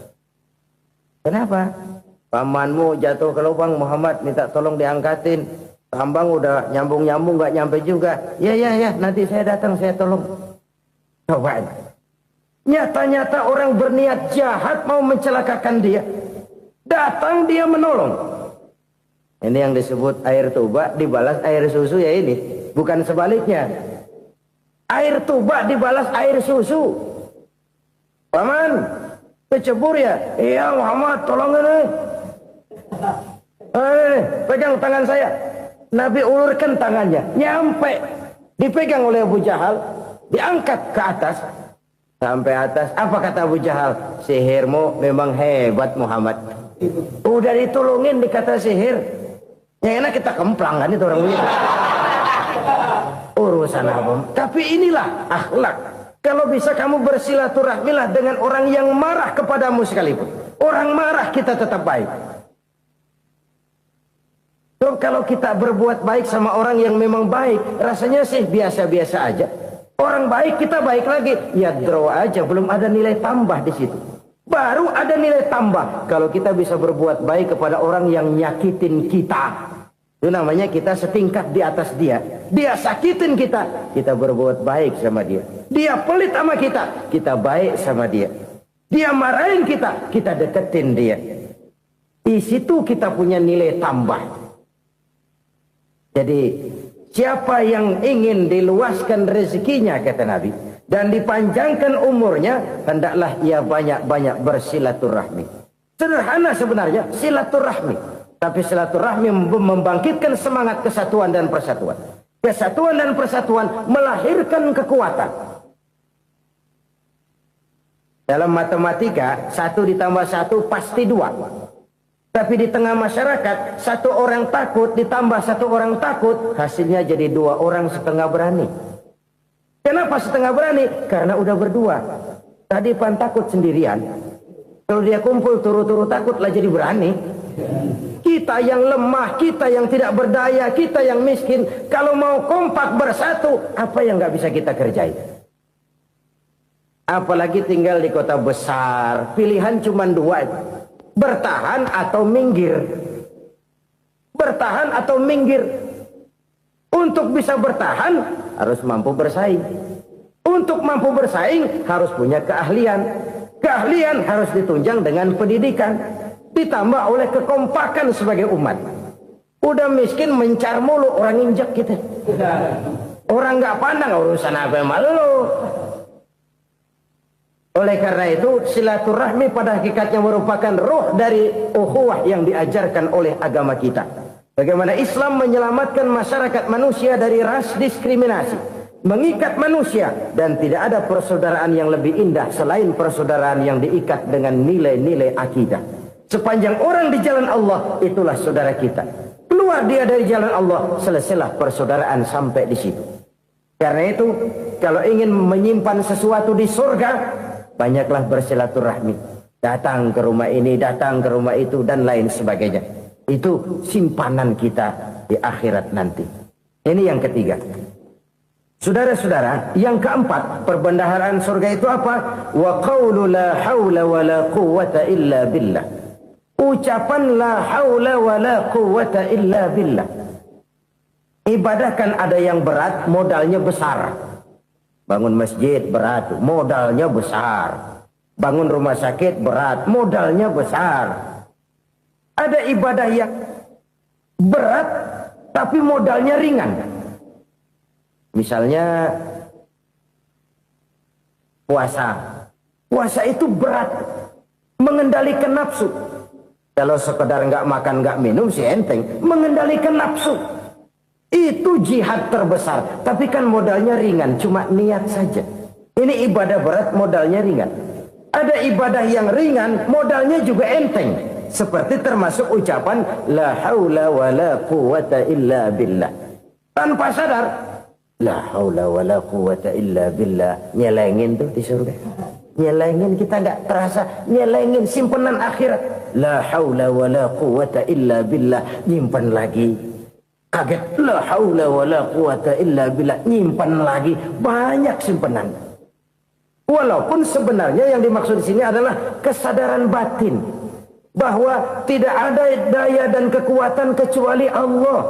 Kenapa? Pamanmu jatuh ke lubang, Muhammad minta tolong diangkatin. Tambang udah nyambung-nyambung nggak nyampe juga. Ya, nanti saya datang, saya tolong. Coba. Nyata-nyata orang berniat jahat mau mencelakakan dia. Datang dia menolong. Ini yang disebut air tuba dibalas air susu ya ini. Bukan sebaliknya. Air tuba dibalas air susu. Paman, kecebur ya? Iya Muhammad, tolongin nih. Pegang tangan saya. Nabi ulurkan tangannya. Nyampe. Dipegang oleh Abu Jahal. Diangkat ke atas. Sampai atas. Apa kata Abu Jahal? Sihirmu memang hebat Muhammad. Udah ditolongin dikata sihir. Yang enak kita kemplang kan itu orang begitu. Urusan apa? Tapi inilah akhlak. Kalau bisa kamu bersilaturahmilah dengan orang yang marah kepadamu sekalipun. Orang marah kita tetap baik. So, kalau kita berbuat baik sama orang yang memang baik, rasanya sih biasa-biasa aja. Orang baik kita baik lagi. Ya draw aja, belum ada nilai tambah di situ. Baru ada nilai tambah kalau kita bisa berbuat baik kepada orang yang nyakitin kita. Itu namanya kita setingkat di atas dia. Dia sakitin kita, kita berbuat baik sama dia. Dia pelit sama kita, kita baik sama dia. Dia marahin kita, kita deketin dia. Di situ kita punya nilai tambah. Jadi siapa yang ingin diluaskan rezekinya kata Nabi dan dipanjangkan umurnya, hendaklah ia banyak-banyak bersilaturahmi. Sederhana sebenarnya silaturahmi. Tapi silaturahmi membangkitkan semangat kesatuan dan persatuan. Kesatuan dan persatuan melahirkan kekuatan. Dalam matematika, 1 ditambah 1 pasti 2. Tapi di tengah masyarakat, 1 orang takut ditambah 1 orang takut, hasilnya jadi 2 orang setengah berani. Kenapa setengah berani? Karena udah berdua. Tadi pan takut sendirian. Kalau dia kumpul turu-turu takut lah jadi berani. Kita yang lemah, kita yang tidak berdaya, kita yang miskin, kalau mau kompak bersatu, apa yang nggak bisa kita kerjain? Apalagi tinggal di kota besar, pilihan cuma 2, bertahan atau minggir. Bertahan atau minggir. Untuk bisa bertahan, harus mampu bersaing. Untuk mampu bersaing, harus punya keahlian. Keahlian harus ditunjang dengan pendidikan. Ditambah oleh kekompakan sebagai umat. Udah miskin mencar mulu, orang injek kita. Orang nggak pandang urusan apa malu. Oleh karena itu silaturahmi pada hakikatnya merupakan roh dari ukhuwah yang diajarkan oleh agama kita. Bagaimana Islam menyelamatkan masyarakat manusia dari ras diskriminasi, mengikat manusia, dan tidak ada persaudaraan yang lebih indah selain persaudaraan yang diikat dengan nilai-nilai akidah. Sepanjang orang di jalan Allah, itulah saudara kita. Keluar dia dari jalan Allah, selesailah persaudaraan sampai di situ. Karena itu, kalau ingin menyimpan sesuatu di surga, banyaklah bersilaturahmi. Datang ke rumah ini, datang ke rumah itu, dan lain sebagainya. Itu simpanan kita di akhirat nanti. Ini yang ketiga. Saudara-saudara, yang keempat, perbendaharaan surga itu apa? Wa qawlu la hawla wa la quwwata illa billah. Ucapan la haula wa la quwwata illa billah. Ibadah kan ada yang berat, modalnya besar. Bangun masjid berat, modalnya besar. Bangun rumah sakit berat, modalnya besar. Ada ibadah yang berat, tapi modalnya ringan. Misalnya puasa. Puasa itu berat, mengendalikan nafsu. Kalau sekedar nggak makan nggak minum sih enteng, mengendalikan nafsu itu jihad terbesar. Tapi kan modalnya ringan, cuma niat saja. Ini ibadah berat, modalnya ringan. Ada ibadah yang ringan, modalnya juga enteng. Seperti termasuk ucapan la haula wa la quwwata illa billah. Tanpa sadar, la haula wa la quwwata illa billah, nyelengin tuh di surga. Nyelengin, kita nggak terasa, nyelengin simpenan akhirat. La haula wa la quwwata illa billah, nyimpan lagi. Kaget, la haula wa la quwwata illa billah, nyimpan lagi. Banyak simpanan. Walaupun sebenarnya yang dimaksud di sini adalah kesadaran batin bahwa tidak ada daya dan kekuatan kecuali Allah.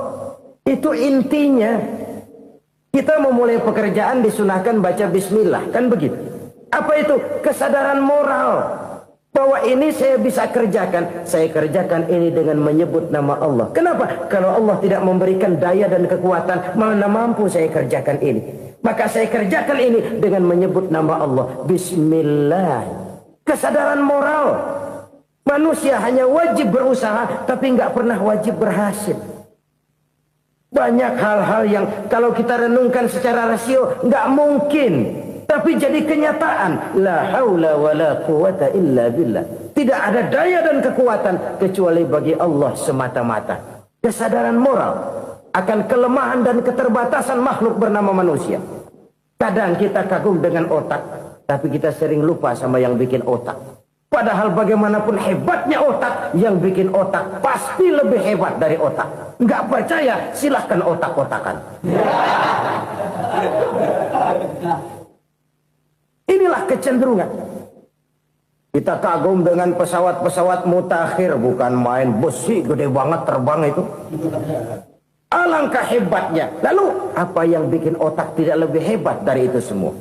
Itu intinya. Kita memulai pekerjaan disunahkan baca bismillah, kan begitu. Apa itu? Kesadaran moral. Bahwa ini saya bisa kerjakan. Saya kerjakan ini dengan menyebut nama Allah. Kenapa? Kalau Allah tidak memberikan daya dan kekuatan, mana mampu saya kerjakan ini. Maka saya kerjakan ini dengan menyebut nama Allah. Bismillah. Kesadaran moral. Manusia hanya wajib berusaha, tapi nggak pernah wajib berhasil. Banyak hal-hal yang kalau kita renungkan secara rasio nggak mungkin. Tapi jadi kenyataan. La haula wa la quwata illa billah. Tidak ada daya dan kekuatan kecuali bagi Allah semata-mata. Kesadaran moral akan kelemahan dan keterbatasan makhluk bernama manusia. Kadang kita kagum dengan otak, tapi kita sering lupa sama yang bikin otak. Padahal bagaimanapun hebatnya otak, yang bikin otak pasti lebih hebat dari otak. Nggak percaya, silahkan otak-otakan. Inilah kecenderungan. Kita kagum dengan pesawat-pesawat mutakhir, bukan main, besi gede banget terbang itu. Alangkah hebatnya. Lalu apa yang bikin otak tidak lebih hebat dari itu semua?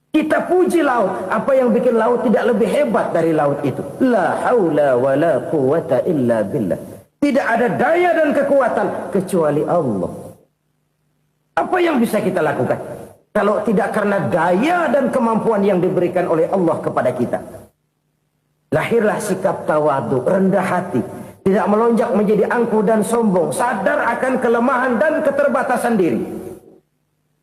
Kita puji laut, apa yang bikin laut tidak lebih hebat dari laut itu? La haula wa la quwata illa billah. Tidak ada daya dan kekuatan kecuali Allah. Apa yang bisa kita lakukan kalau tidak karena daya dan kemampuan yang diberikan oleh Allah kepada kita? Lahirlah sikap tawadu, rendah hati, tidak melonjak menjadi angkuh dan sombong, sadar akan kelemahan dan keterbatasan diri.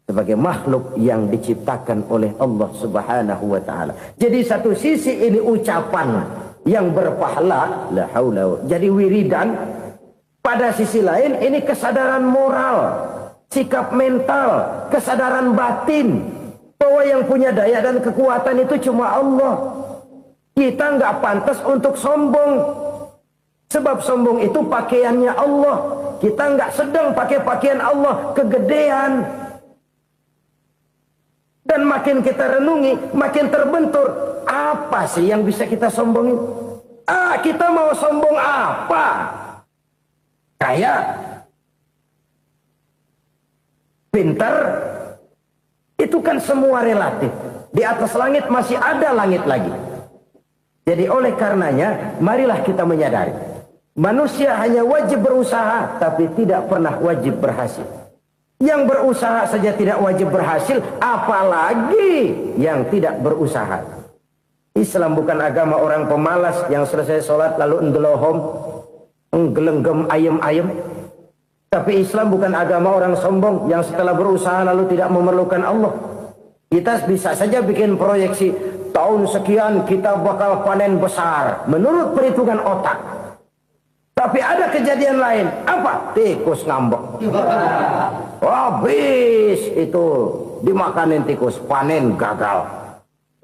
Sebagai makhluk yang diciptakan oleh Allah Subhanahu wa ta'ala. Jadi satu sisi ini ucapan yang berpahala, la haula, jadi wiridan. Pada sisi lain ini kesadaran moral, sikap mental, kesadaran batin, bahwa yang punya daya dan kekuatan itu cuma Allah. Kita nggak pantas untuk sombong, sebab sombong itu pakaiannya Allah. Kita nggak sedang pakai pakaian Allah, kegedean. Dan makin kita renungi, makin terbentur. Apa sih yang bisa kita sombongin? Kita mau sombong apa? Kaya, pintar, itu kan semua relatif. Di atas langit masih ada langit lagi. Jadi oleh karenanya, marilah kita menyadari. Manusia hanya wajib berusaha, tapi tidak pernah wajib berhasil. Yang berusaha saja tidak wajib berhasil, apalagi yang tidak berusaha. Islam bukan agama orang pemalas yang selesai sholat lalu endelohom, nggelenggem ayem-ayem. Tapi Islam bukan agama orang sombong yang setelah berusaha lalu tidak memerlukan Allah. Kita bisa saja bikin proyeksi, tahun sekian kita bakal panen besar menurut perhitungan otak. Tapi ada kejadian lain. Apa? Tikus ngambek. Habis itu dimakanin tikus, panen gagal.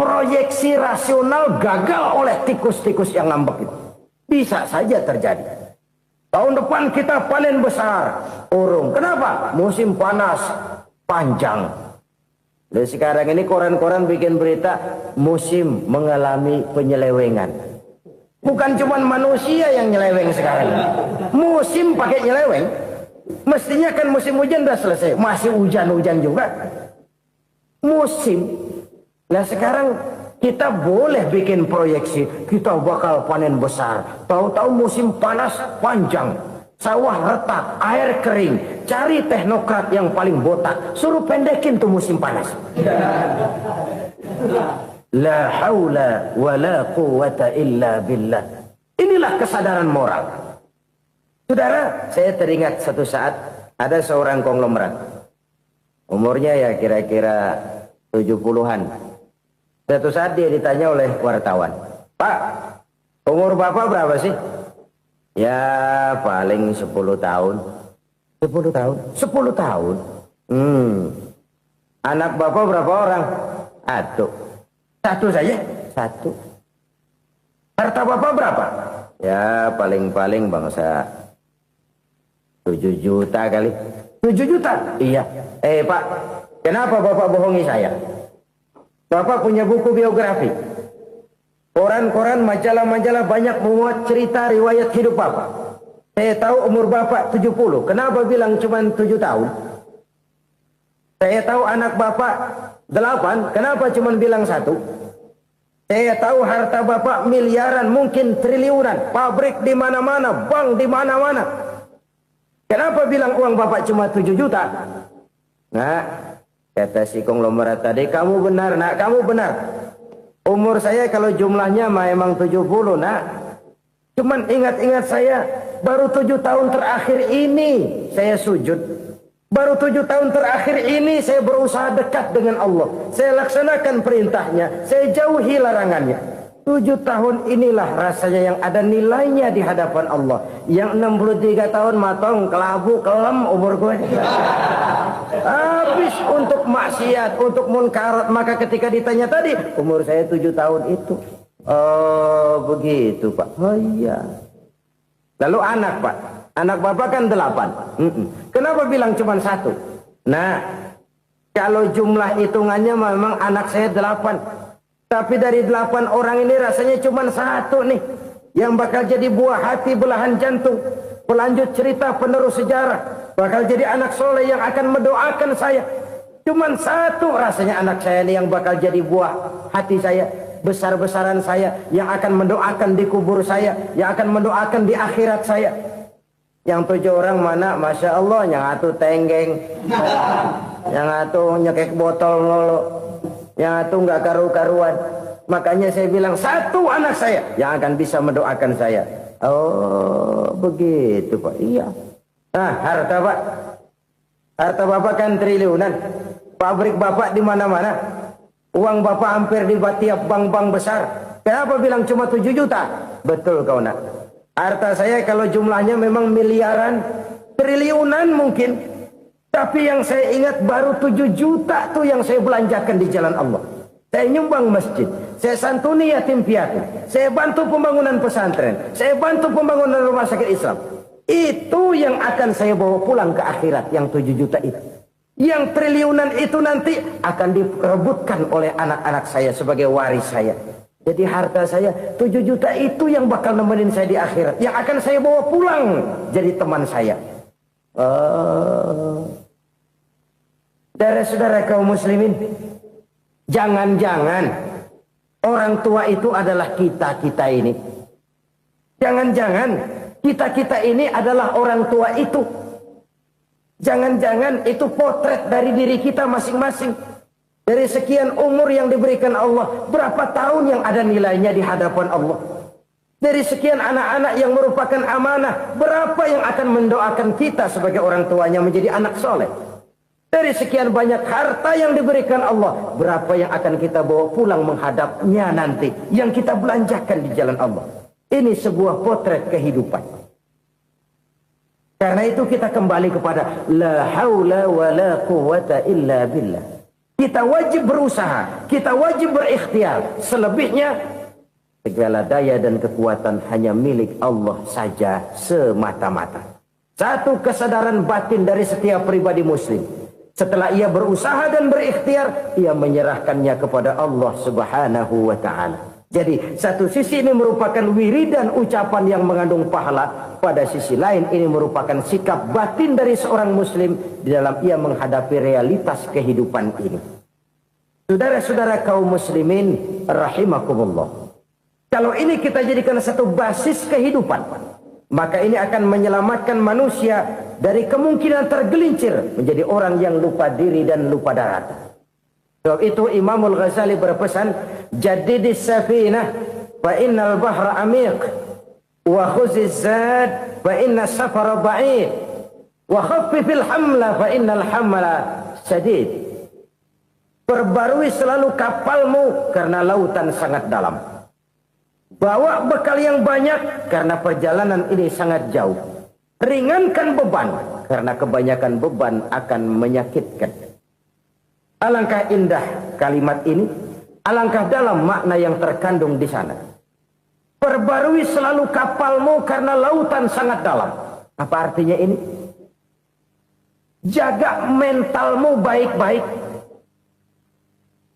Proyeksi rasional gagal oleh tikus-tikus yang ngambek itu. Bisa saja terjadi. Tahun depan kita panen besar, urung. Kenapa? Musim panas panjang. Dan sekarang ini koran-koran bikin berita musim mengalami penyelewengan. Bukan cuma manusia yang nyeleweng sekarang. Musim pakai nyeleweng. Mestinya kan musim hujan udah selesai. Masih hujan-hujan juga. Musim. Nah sekarang kita boleh bikin proyeksi. Kita bakal panen besar. Tahu-tahu musim panas panjang. Sawah retak, air kering. Cari teknokrat yang paling botak. Suruh pendekin tuh musim panas. La haula wa la quwata illa billah. Inilah kesadaran moral. Saudara, saya teringat satu saat ada seorang konglomerat. Umurnya ya kira-kira 70-an. Satu saat dia ditanya oleh wartawan, "Pak, umur Bapak berapa sih?" "Ya paling 10 tahun." 10 tahun? 10 tahun? Anak Bapak berapa orang? Satu saja? Satu. Harta Bapak berapa? Ya paling-paling bangsa 7 juta kali. 7 juta? Iya. Pak, kenapa Bapak bohongi saya? Bapak punya buku biografi. Koran-koran, majalah-majalah banyak memuat cerita riwayat hidup Bapak. Saya tahu umur Bapak 70. Kenapa bilang cuma 7 tahun? Saya tahu anak Bapak 8. Kenapa cuma bilang 1? Saya tahu harta bapak miliaran, mungkin triliunan, pabrik di mana-mana, bank di mana-mana. Kenapa bilang uang bapak cuma 7 juta? Nah, kata si konglomerat tadi, kamu benar nak, kamu benar. Umur saya kalau jumlahnya memang 70 nak. Cuman ingat-ingat saya, baru 7 tahun terakhir ini saya sujud. Baru 7 tahun terakhir ini saya berusaha dekat dengan Allah. Saya laksanakan perintahnya, saya jauhi larangannya. 7 tahun inilah rasanya yang ada nilainya di hadapan Allah. Yang 63 tahun matong, kelabu, kelam umur gue. Habis untuk maksiat, untuk munkarat. Maka ketika ditanya tadi, umur saya 7 tahun itu. Oh begitu Pak. Oh iya. Lalu anak Pak. Anak bapak kan 8. Kenapa bilang cuma 1? Nah, kalau jumlah hitungannya memang anak saya 8. Tapi dari 8 orang ini rasanya cuma 1 nih. Yang bakal jadi buah hati, belahan jantung. Pelanjut cerita, penerus sejarah. Bakal jadi anak soleh yang akan mendoakan saya. Cuma 1 rasanya anak saya ini yang bakal jadi buah hati saya. Besar-besaran saya. Yang akan mendoakan di kubur saya. Yang akan mendoakan di akhirat saya. Yang 7 orang mana, Masya Allah, yang atu tenggeng, yang atu nyekek botol lolo, yang atu nggak karu-karuan. Makanya saya bilang 1 anak saya yang akan bisa mendoakan saya. Oh begitu Pak. Iya. Nah harta Pak, harta bapak kan triliunan, pabrik bapak di mana-mana, uang bapak hampir di tiap bank-bank besar. Kenapa bilang cuma 7 juta? Betul kau nak. Harta saya kalau jumlahnya memang miliaran, triliunan mungkin. Tapi yang saya ingat baru 7 juta tuh yang saya belanjakan di jalan Allah. Saya nyumbang masjid, saya santuni yatim piatu, saya bantu pembangunan pesantren, saya bantu pembangunan rumah sakit Islam. Itu yang akan saya bawa pulang ke akhirat, yang 7 juta itu. Yang triliunan itu nanti akan diperebutkan oleh anak-anak saya sebagai waris saya. Jadi harta saya 7 juta itu yang bakal nemenin saya di akhirat. Yang akan saya bawa pulang jadi teman saya. Saudara-saudara kaum muslimin, jangan-jangan orang tua itu adalah kita-kita ini. Jangan-jangan kita-kita ini adalah orang tua itu. Jangan-jangan itu potret dari diri kita masing-masing. Dari sekian umur yang diberikan Allah, berapa tahun yang ada nilainya di hadapan Allah? Dari sekian anak-anak yang merupakan amanah, berapa yang akan mendoakan kita sebagai orang tuanya menjadi anak soleh? Dari sekian banyak harta yang diberikan Allah, berapa yang akan kita bawa pulang menghadapnya nanti, yang kita belanjakan di jalan Allah? Ini sebuah potret kehidupan. Karena itu kita kembali kepada la haula wa la quwwata illa billah. Kita wajib berusaha, kita wajib berikhtiar. Selebihnya, segala daya dan kekuatan hanya milik Allah saja semata-mata. Satu kesadaran batin dari setiap pribadi muslim. Setelah ia berusaha dan berikhtiar, ia menyerahkannya kepada Allah Subhanahu wa ta'ala. Jadi, satu sisi ini merupakan wiridan ucapan yang mengandung pahala. Pada sisi lain, ini merupakan sikap batin dari seorang muslim di dalam ia menghadapi realitas kehidupan ini. Saudara-saudara kaum muslimin rahimakumullah. Kalau ini kita jadikan satu basis kehidupan, maka ini akan menyelamatkan manusia dari kemungkinan tergelincir menjadi orang yang lupa diri dan lupa darat. Sebab itu Imamul Ghazali berpesan, jadidis safinah fa innal bahra amiq wa khuziz zad fa inna safara ba'id wa khaffifil hamla fa innal hamla sadid. Perbarui selalu kapalmu karena lautan sangat dalam. Bawa bekal yang banyak karena perjalanan ini sangat jauh. Ringankan beban karena kebanyakan beban akan menyakitkan. Alangkah indah kalimat ini, alangkah dalam makna yang terkandung di sana. Perbarui selalu kapalmu karena lautan sangat dalam. Apa artinya ini? Jaga mentalmu baik-baik.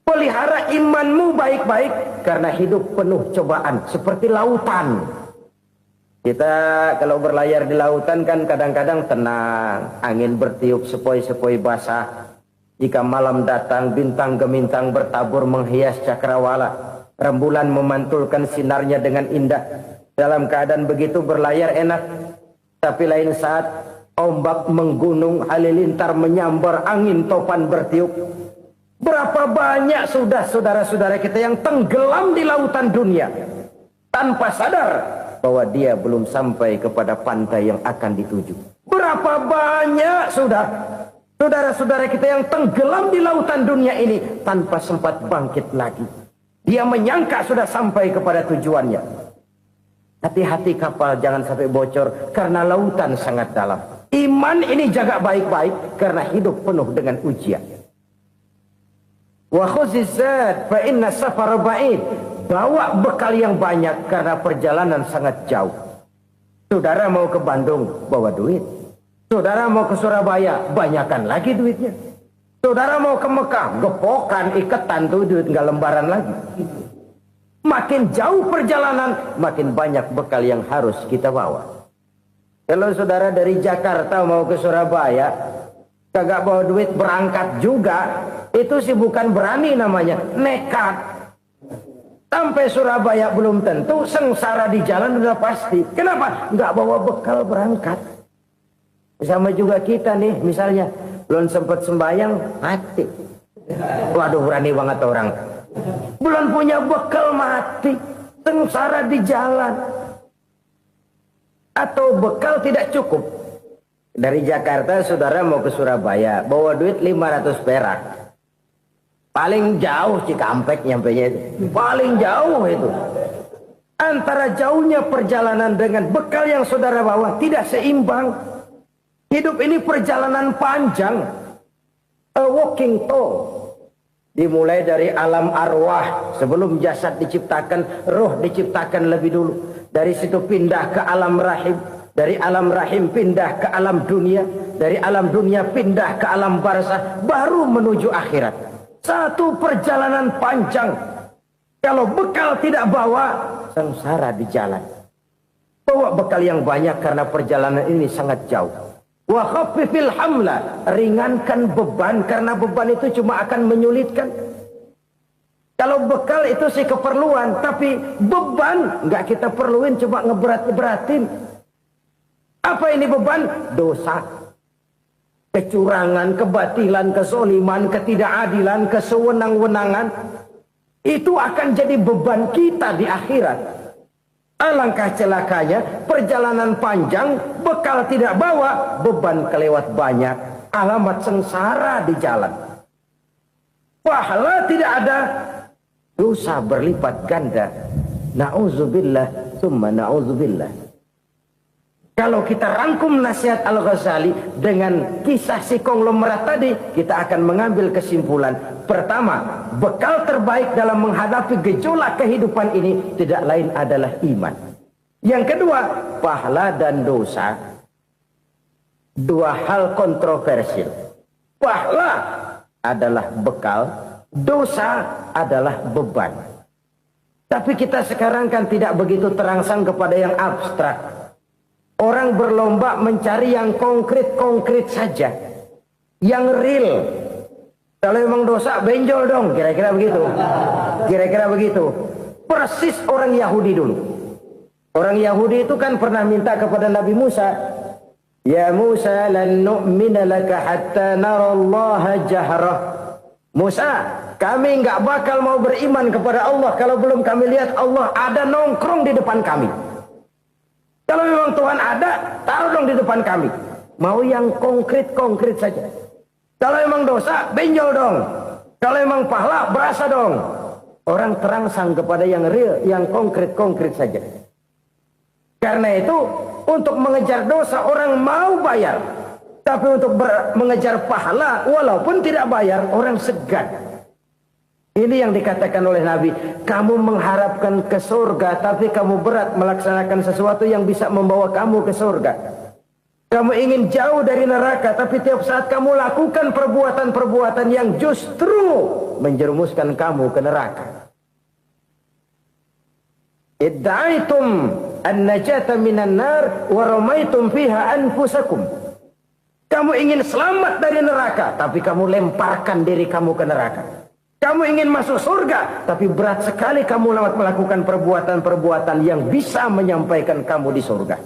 Pelihara imanmu baik-baik karena hidup penuh cobaan seperti lautan. Kita kalau berlayar di lautan kan kadang-kadang tenang, angin bertiup sepoi-sepoi basah. Jika malam datang bintang gemintang bertabur menghias cakrawala. Rembulan memantulkan sinarnya dengan indah. Dalam keadaan begitu berlayar enak. Tapi lain saat ombak menggunung, halilintar menyambar, angin topan bertiup. Berapa banyak sudah saudara-saudara kita yang tenggelam di lautan dunia tanpa sadar bahwa dia belum sampai kepada pantai yang akan dituju. Berapa banyak sudah saudara-saudara kita yang tenggelam di lautan dunia ini tanpa sempat bangkit lagi. Dia menyangka sudah sampai kepada tujuannya. Hati-hati kapal jangan sampai bocor karena lautan sangat dalam. Iman ini jaga baik-baik karena hidup penuh dengan ujian. Wa khuzizat fa inna safar ba'id. Bawa bekal yang banyak karena perjalanan sangat jauh. Saudara mau ke Bandung, bawa duit. Saudara mau ke Surabaya, banyakan lagi duitnya. Saudara mau ke Mekah, gepokan, iketan tuh duit nggak lembaran lagi. Makin jauh perjalanan, makin banyak bekal yang harus kita bawa. Kalau saudara dari Jakarta mau ke Surabaya, kagak bawa duit berangkat juga, itu sih bukan berani namanya, nekat. Sampai Surabaya belum tentu, sengsara di jalan udah pasti. Kenapa? Nggak bawa bekal berangkat. Sama juga kita nih, misalnya belum sempat sembahyang, mati. Waduh, berani banget orang. Belum punya bekal, mati. Sengsara di jalan. Atau bekal tidak cukup. Dari Jakarta saudara mau ke Surabaya, bawa duit 500 perak. Paling jauh Cikampek nyampenya itu. Paling jauh itu. Antara jauhnya perjalanan dengan bekal yang saudara bawa tidak seimbang. Hidup ini perjalanan panjang. A walking tour. Dimulai dari alam arwah. Sebelum jasad diciptakan, roh diciptakan lebih dulu. Dari situ pindah ke alam rahim. Dari alam rahim pindah ke alam dunia. Dari alam dunia pindah ke alam barzah. Baru menuju akhirat. Satu perjalanan panjang. Kalau bekal tidak bawa, sengsara di jalan. Bawa bekal yang banyak karena perjalanan ini sangat jauh. Wa khaffifil hamla, ringankan beban karena beban itu cuma akan menyulitkan. Kalau bekal itu sih keperluan, tapi beban nggak kita perluin, cuma ngeberat-beratin. Apa ini beban? Dosa. Kecurangan, kebatilan, kesoliman, ketidakadilan, kesewenang-wenangan. Itu akan jadi beban kita di akhirat. Alangkah celakanya, perjalanan panjang, bekal tidak bawa, beban kelewat banyak. Alamat sengsara di jalan. Pahala tidak ada, dosa berlipat ganda. Na'udzubillah, summa na'udzubillah. Kalau kita rangkum nasihat Al-Ghazali dengan kisah si konglomerat tadi, kita akan mengambil kesimpulan. Pertama, bekal terbaik dalam menghadapi gejolak kehidupan ini tidak lain adalah iman. Yang kedua, pahala dan dosa. Dua hal kontroversial. Pahala adalah bekal, dosa adalah beban. Tapi kita sekarang kan tidak begitu terangsang kepada yang abstrak. Orang berlomba mencari yang konkret-konkret saja. Yang real. Kalau memang dosa, benjol dong. Kira-kira begitu. Kira-kira begitu. Persis orang Yahudi dulu. Orang Yahudi itu kan pernah minta kepada Nabi Musa. Ya Musa, lan nu'mina laka hatta narallaha jahrah. Musa, kami nggak bakal mau beriman kepada Allah kalau belum kami lihat Allah ada nongkrong di depan kami. Kalau memang Tuhan ada, taruh dong di depan kami. Mau yang konkret-konkret saja. Kalau memang dosa, benjol dong. Kalau memang pahala, berasa dong. Orang terangsang kepada yang real, yang konkret-konkret saja. Karena itu, untuk mengejar dosa, orang mau bayar. Tapi untuk mengejar pahala, walaupun tidak bayar, orang segan. Ini yang dikatakan oleh Nabi, kamu mengharapkan ke surga, tapi kamu berat melaksanakan sesuatu yang bisa membawa kamu ke surga. Kamu ingin jauh dari neraka, tapi tiap saat kamu lakukan perbuatan-perbuatan yang justru menjerumuskan kamu ke neraka. Idda'aitum an-najata minan nar wa ramaitum fiha anfusakum. Kamu ingin selamat dari neraka, tapi kamu lemparkan diri kamu ke neraka. Kamu ingin masuk surga, tapi berat sekali kamu melakukan perbuatan-perbuatan yang bisa menyampaikan kamu di surga.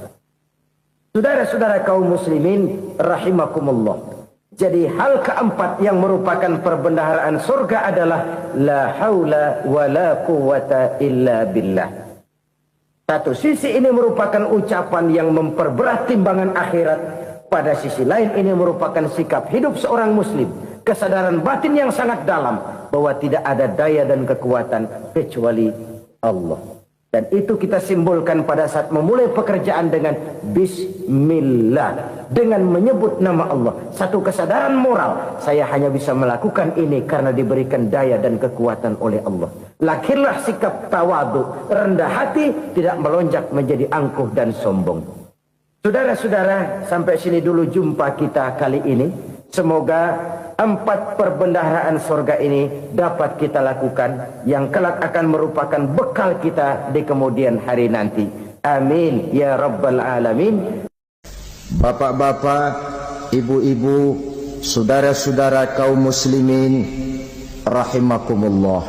Saudara-saudara kaum muslimin rahimakumullah. Jadi hal keempat yang merupakan perbendaharaan surga adalah la haula wa la quwata illa billah. Satu sisi ini merupakan ucapan yang memperberat timbangan akhirat. Pada sisi lain ini merupakan sikap hidup seorang muslim. Kesadaran batin yang sangat dalam bahwa tidak ada daya dan kekuatan kecuali Allah. Dan itu kita simbolkan pada saat memulai pekerjaan dengan Bismillah. Dengan menyebut nama Allah. Satu kesadaran moral. Saya hanya bisa melakukan ini karena diberikan daya dan kekuatan oleh Allah. Lahirlah sikap tawadu, rendah hati, tidak melonjak menjadi angkuh dan sombong. Saudara-saudara, sampai sini dulu jumpa kita kali ini. Semoga 4 perbendaharaan surga ini dapat kita lakukan, yang kelak akan merupakan bekal kita di kemudian hari nanti. Amin ya rabbal alamin. Bapak-bapak, ibu-ibu, saudara-saudara kaum muslimin rahimakumullah.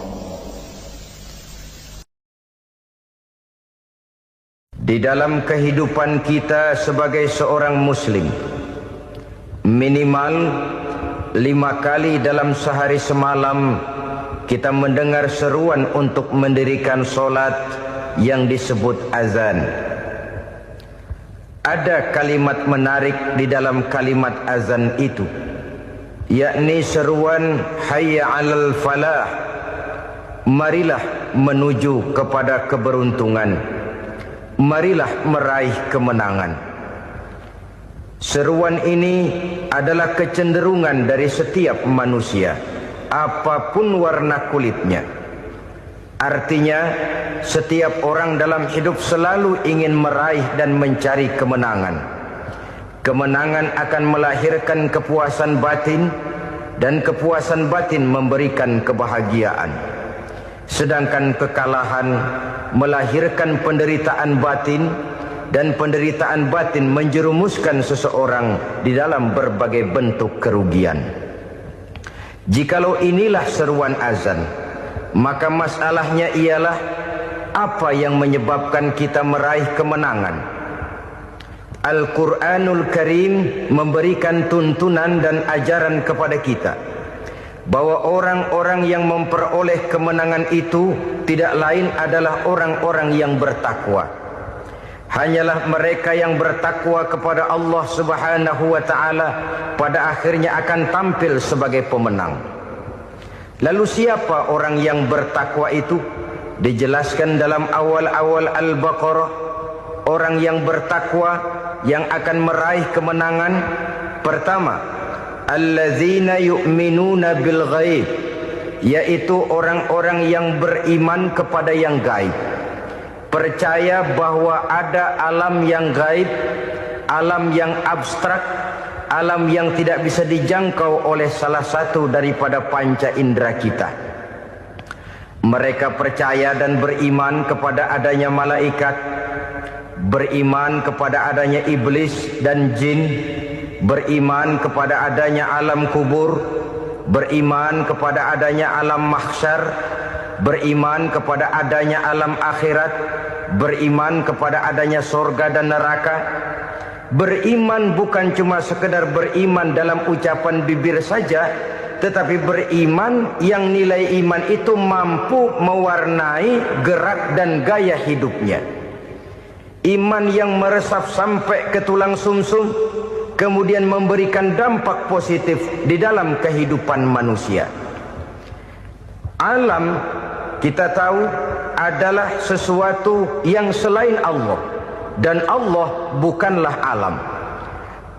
Di dalam kehidupan kita sebagai seorang muslim, minimal 5 kali dalam sehari semalam kita mendengar seruan untuk mendirikan solat yang disebut azan. Ada kalimat menarik di dalam kalimat azan itu, yakni seruan hayya 'alal falah, marilah menuju kepada keberuntungan, marilah meraih kemenangan. Seruan ini adalah kecenderungan dari setiap manusia, apapun warna kulitnya. Artinya, setiap orang dalam hidup selalu ingin meraih dan mencari kemenangan. Kemenangan akan melahirkan kepuasan batin, dan kepuasan batin memberikan kebahagiaan. Sedangkan kekalahan melahirkan penderitaan batin, dan penderitaan batin menjerumuskan seseorang di dalam berbagai bentuk kerugian. Jikalau inilah seruan azan, maka masalahnya ialah apa yang menyebabkan kita meraih kemenangan. Al-Quranul Karim memberikan tuntunan dan ajaran kepada kita bahwa orang-orang yang memperoleh kemenangan itu tidak lain adalah orang-orang yang bertakwa. Hanyalah mereka yang bertakwa kepada Allah Subhanahu wa ta'ala pada akhirnya akan tampil sebagai pemenang. Lalu siapa orang yang bertakwa itu? Dijelaskan dalam awal-awal Al-Baqarah, orang yang bertakwa yang akan meraih kemenangan. Pertama, allazina yu'minuna bil ghaib, yaitu orang-orang yang beriman kepada yang gaib. Percaya bahwa ada alam yang gaib, alam yang abstrak, alam yang tidak bisa dijangkau oleh salah satu daripada panca indera kita. Mereka percaya dan beriman kepada adanya malaikat, beriman kepada adanya iblis dan jin, beriman kepada adanya alam kubur, beriman kepada adanya alam mahsyar, beriman kepada adanya alam akhirat, beriman kepada adanya surga dan neraka. Beriman bukan cuma sekedar beriman dalam ucapan bibir saja, tetapi beriman yang nilai iman itu mampu mewarnai gerak dan gaya hidupnya. Iman yang meresap sampai ke tulang sumsum, kemudian memberikan dampak positif di dalam kehidupan manusia. Alam, kita tahu, adalah sesuatu yang selain Allah, dan Allah bukanlah alam.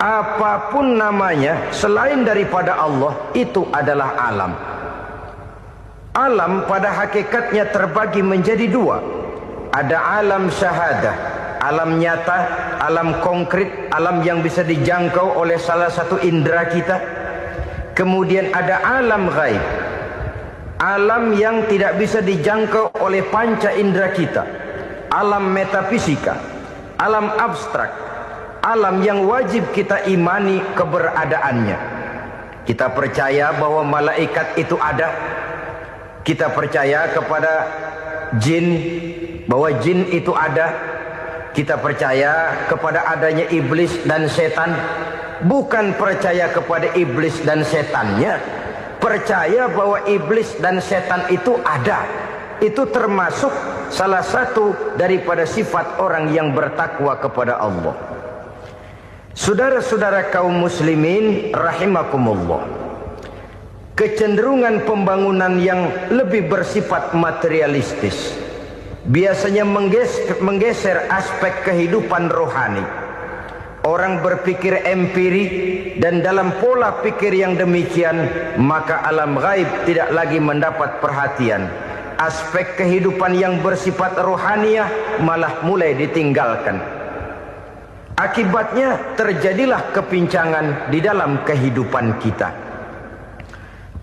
Apapun namanya selain daripada Allah, itu adalah alam. Alam pada hakikatnya terbagi menjadi 2. Ada alam syahadah, alam nyata, alam konkret, alam yang bisa dijangkau oleh salah satu indera kita. Kemudian ada alam ghaib, alam yang tidak bisa dijangkau oleh panca indera kita, alam metafisika, alam abstrak, alam yang wajib kita imani keberadaannya. Kita percaya bahwa malaikat itu ada, Kita percaya kepada jin, bahwa jin itu ada. Kita percaya kepada adanya iblis dan setan. Bukan percaya kepada iblis dan setannya, percaya bahwa iblis dan setan itu ada. Itu termasuk salah satu daripada sifat orang yang bertakwa kepada Allah. Saudara-saudara kaum muslimin rahimakumullah, kecenderungan pembangunan yang lebih bersifat materialistis biasanya menggeser aspek kehidupan rohani. Orang berpikir empiri, dan dalam pola pikir yang demikian maka alam gaib tidak lagi mendapat perhatian. Aspek kehidupan yang bersifat rohaniah malah mulai ditinggalkan. Akibatnya terjadilah kepincangan di dalam kehidupan kita.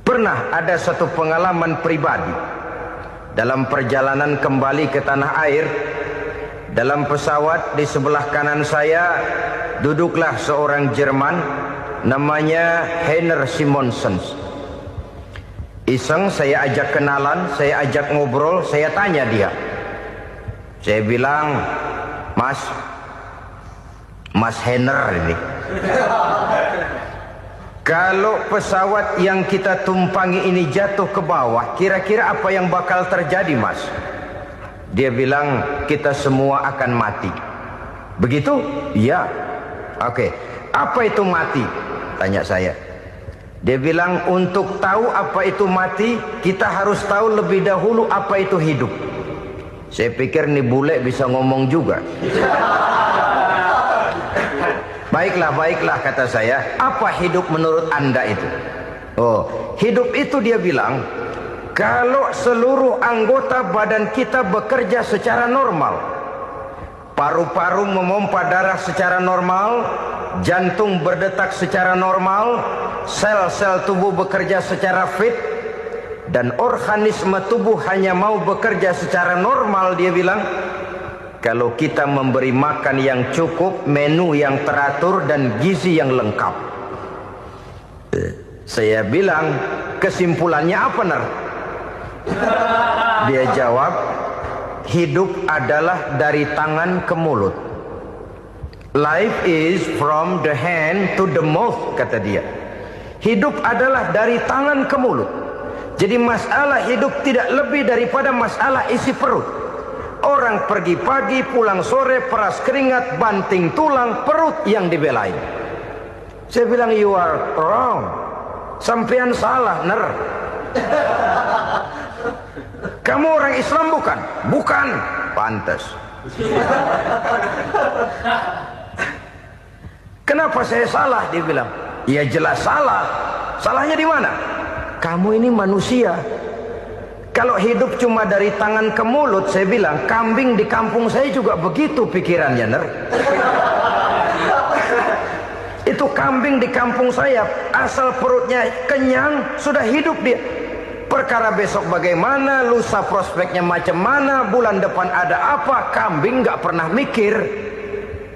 Pernah ada satu pengalaman pribadi dalam perjalanan kembali ke tanah air. Dalam pesawat di sebelah kanan saya duduklah seorang Jerman namanya Heiner Simonsen. Iseng saya ajak kenalan, saya ajak ngobrol, saya tanya dia. Saya bilang, Mas Heiner ini, kalau pesawat yang kita tumpangi ini jatuh ke bawah, kira-kira apa yang bakal terjadi, Mas? Dia bilang, kita semua akan mati. Begitu? Iya. Oke. Apa itu mati? Tanya saya. Dia bilang, untuk tahu apa itu mati, kita harus tahu lebih dahulu apa itu hidup. Saya pikir nih bule bisa ngomong juga. Baiklah kata saya. Apa hidup menurut Anda itu? Oh, hidup itu dia bilang, kalau seluruh anggota badan kita bekerja secara normal, paru-paru memompa darah secara normal, jantung berdetak secara normal, sel-sel tubuh bekerja secara fit, dan organisme tubuh hanya mau bekerja secara normal, dia bilang, kalau kita memberi makan yang cukup, menu yang teratur, dan gizi yang lengkap. Saya bilang, kesimpulannya apa, Ner? Dia jawab, hidup adalah dari tangan ke mulut. Life is from the hand to the mouth, kata dia. Hidup adalah dari tangan ke mulut. Jadi masalah hidup tidak lebih daripada masalah isi perut. Orang pergi pagi, pulang sore, peras keringat, banting tulang, perut yang dibelain. Saya bilang, you are wrong. Sampean salah, Ner. Kamu orang Islam bukan? Bukan. Pantas. Kenapa saya salah? Dia bilang. Ya jelas salah. Salahnya di mana? Kamu ini manusia. Kalau hidup cuma dari tangan ke mulut, saya bilang, kambing di kampung saya juga begitu pikirannya, Ner. Itu kambing di kampung saya, asal perutnya kenyang, sudah hidup dia. Perkara besok bagaimana, lusa prospeknya macam mana, bulan depan ada apa, kambing nggak pernah mikir.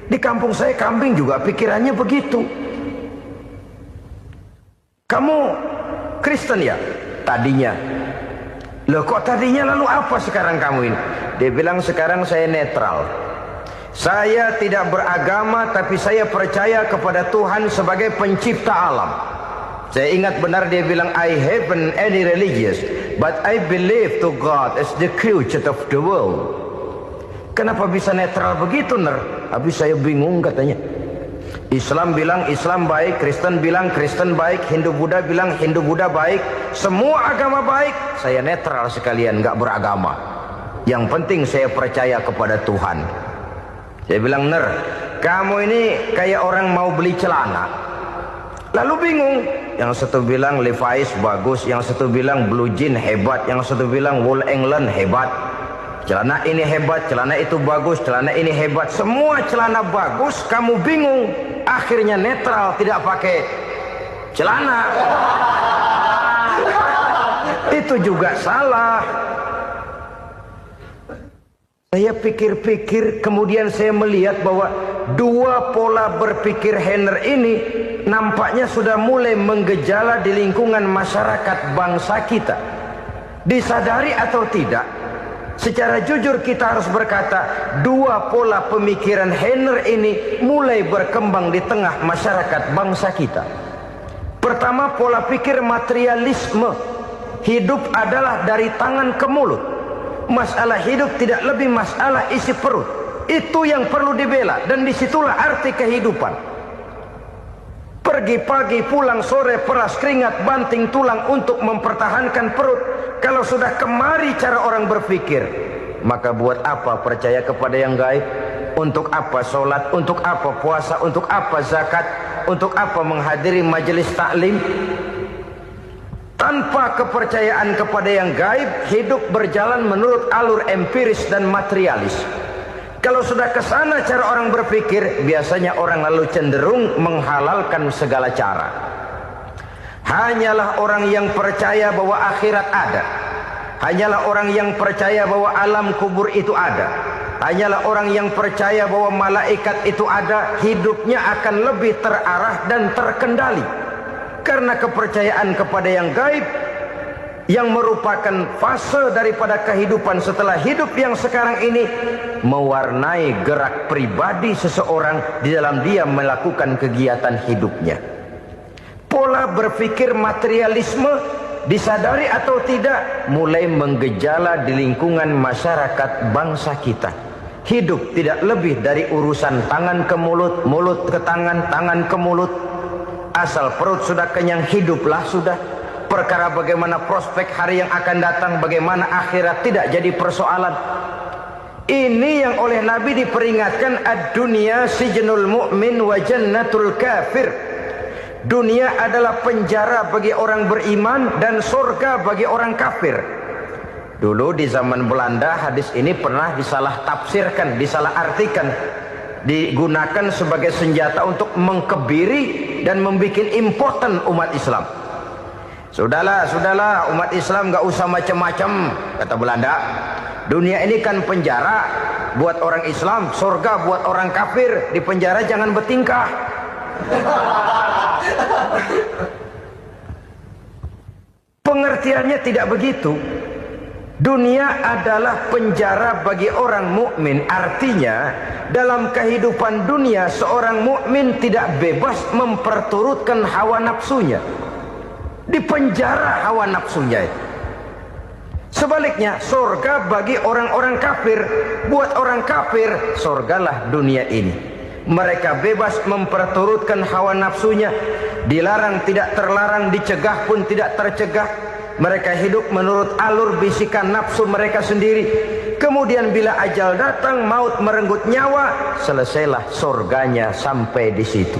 Di kampung saya kambing juga pikirannya begitu. Kamu Kristen ya? Tadinya. Loh kok tadinya, lalu apa sekarang kamu ini? Dia bilang, sekarang saya netral. Saya tidak beragama, tapi saya percaya kepada Tuhan sebagai pencipta alam. Saya ingat benar dia bilang, I haven't any religious, but I believe to God as the creator of the world. Kenapa bisa netral begitu, Ner? Habis saya bingung katanya. Islam bilang Islam baik, Kristen bilang Kristen baik, Hindu Buddha bilang Hindu Buddha baik, semua agama baik. Saya netral sekalian, nggak beragama. Yang penting saya percaya kepada Tuhan. Saya bilang, Ner, kamu ini kayak orang mau beli celana, lalu bingung. Yang satu bilang Levi's bagus, yang satu bilang Blue Jean hebat, yang satu bilang Wool England hebat. Celana ini hebat, celana itu bagus, celana ini hebat. Semua celana bagus, kamu bingung. Akhirnya netral, tidak pakai celana. Itu juga salah. Saya pikir-pikir, kemudian saya melihat bahwa dua pola berpikir Heiner ini nampaknya sudah mulai menggejala di lingkungan masyarakat bangsa kita. Disadari atau tidak, secara jujur kita harus berkata, dua pola pemikiran Henner ini mulai berkembang di tengah masyarakat bangsa kita. Pertama, pola pikir materialisme. Hidup adalah dari tangan ke mulut. Masalah hidup tidak lebih masalah isi perut. Itu yang perlu dibela, dan disitulah arti kehidupan. Pergi pagi, pulang sore, peras keringat, banting tulang untuk mempertahankan perut. Kalau sudah kemari cara orang berpikir, maka buat apa percaya kepada yang gaib? Untuk apa sholat? Untuk apa puasa? Untuk apa zakat? Untuk apa menghadiri majelis taklim? Tanpa kepercayaan kepada yang gaib, hidup berjalan menurut alur empiris dan materialis. Kalau sudah ke sana cara orang berpikir, biasanya orang lalu cenderung menghalalkan segala cara. Hanyalah orang yang percaya bahwa akhirat ada. Hanyalah orang yang percaya bahwa alam kubur itu ada. Hanyalah orang yang percaya bahwa malaikat itu ada, hidupnya akan lebih terarah dan terkendali. Karena kepercayaan kepada yang gaib, yang merupakan fase daripada kehidupan setelah hidup yang sekarang ini, mewarnai gerak pribadi seseorang di dalam dia melakukan kegiatan hidupnya. Pola berpikir materialisme, disadari atau tidak, mulai menggejala di lingkungan masyarakat bangsa kita. Hidup tidak lebih dari urusan tangan ke mulut, mulut ke tangan, tangan ke mulut. Asal perut sudah kenyang, hiduplah sudah. Perkara bagaimana prospek hari yang akan datang, bagaimana akhirat, tidak jadi persoalan. Ini yang oleh Nabi diperingatkan, ad-dunya sijnul mu'min wa jannatul kafir. Dunia adalah penjara bagi orang beriman dan surga bagi orang kafir. Dulu di zaman Belanda hadis ini pernah disalah tafsirkan, disalah artikan, digunakan sebagai senjata untuk mengkebiri dan membuat impoten umat Islam. Sudahlah umat Islam gak usah macam-macam, kata Belanda. Dunia ini kan penjara buat orang Islam, surga buat orang kafir. Di penjara jangan bertingkah. Pengertiannya tidak begitu. Dunia adalah penjara bagi orang mukmin. Artinya dalam kehidupan dunia seorang mukmin tidak bebas memperturutkan hawa nafsunya. Di penjara hawa nafsunya itu. Sebaliknya surga bagi orang-orang kafir. Buat orang kafir surgalah dunia ini. Mereka bebas memperturutkan hawa nafsunya. Dilarang tidak terlarang, dicegah pun tidak tercegah. Mereka hidup menurut alur bisikan nafsu mereka sendiri. Kemudian bila ajal datang, maut merenggut nyawa, selesailah surganya sampai di situ.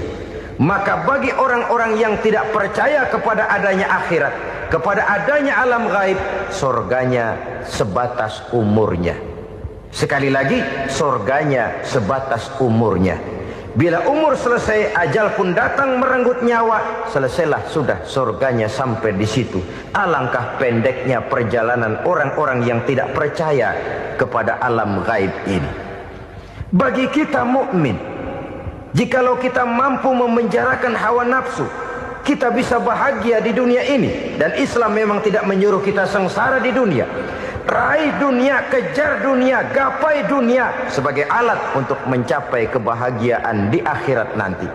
Maka bagi orang-orang yang tidak percaya kepada adanya akhirat, kepada adanya alam gaib, surganya sebatas umurnya. Sekali lagi, surganya sebatas umurnya. Bila umur selesai, ajal pun datang merenggut nyawa, selesailah sudah surganya sampai di situ. Alangkah pendeknya perjalanan orang-orang yang tidak percaya kepada alam gaib ini. Bagi kita mukmin, jikalau kita mampu memenjarakan hawa nafsu, kita bisa bahagia di dunia ini. Dan Islam memang tidak menyuruh kita sengsara di dunia. Raih dunia, kejar dunia, gapai dunia sebagai alat untuk mencapai kebahagiaan di akhirat nanti.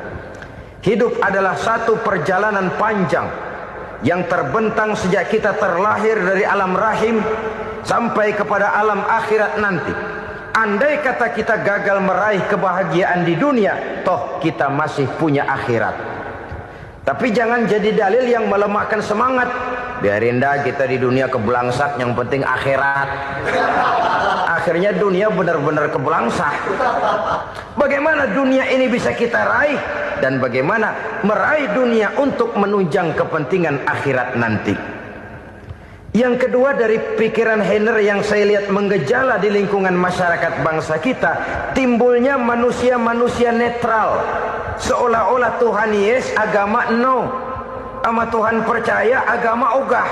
Hidup adalah satu perjalanan panjang yang terbentang sejak kita terlahir dari alam rahim sampai kepada alam akhirat nanti. Andai kata kita gagal meraih kebahagiaan di dunia, toh kita masih punya akhirat. Tapi jangan jadi dalil yang melemahkan semangat. Biarin dah kita di dunia kebelangsat, yang penting akhirat. Akhirnya dunia benar-benar kebelangsat. Bagaimana dunia ini bisa kita raih, dan bagaimana meraih dunia untuk menunjang kepentingan akhirat nanti. Yang kedua dari pikiran Henner yang saya lihat menggejala di lingkungan masyarakat bangsa kita, timbulnya manusia-manusia netral. Seolah-olah Tuhan yes, agama no. Sama Tuhan percaya, agama ogah.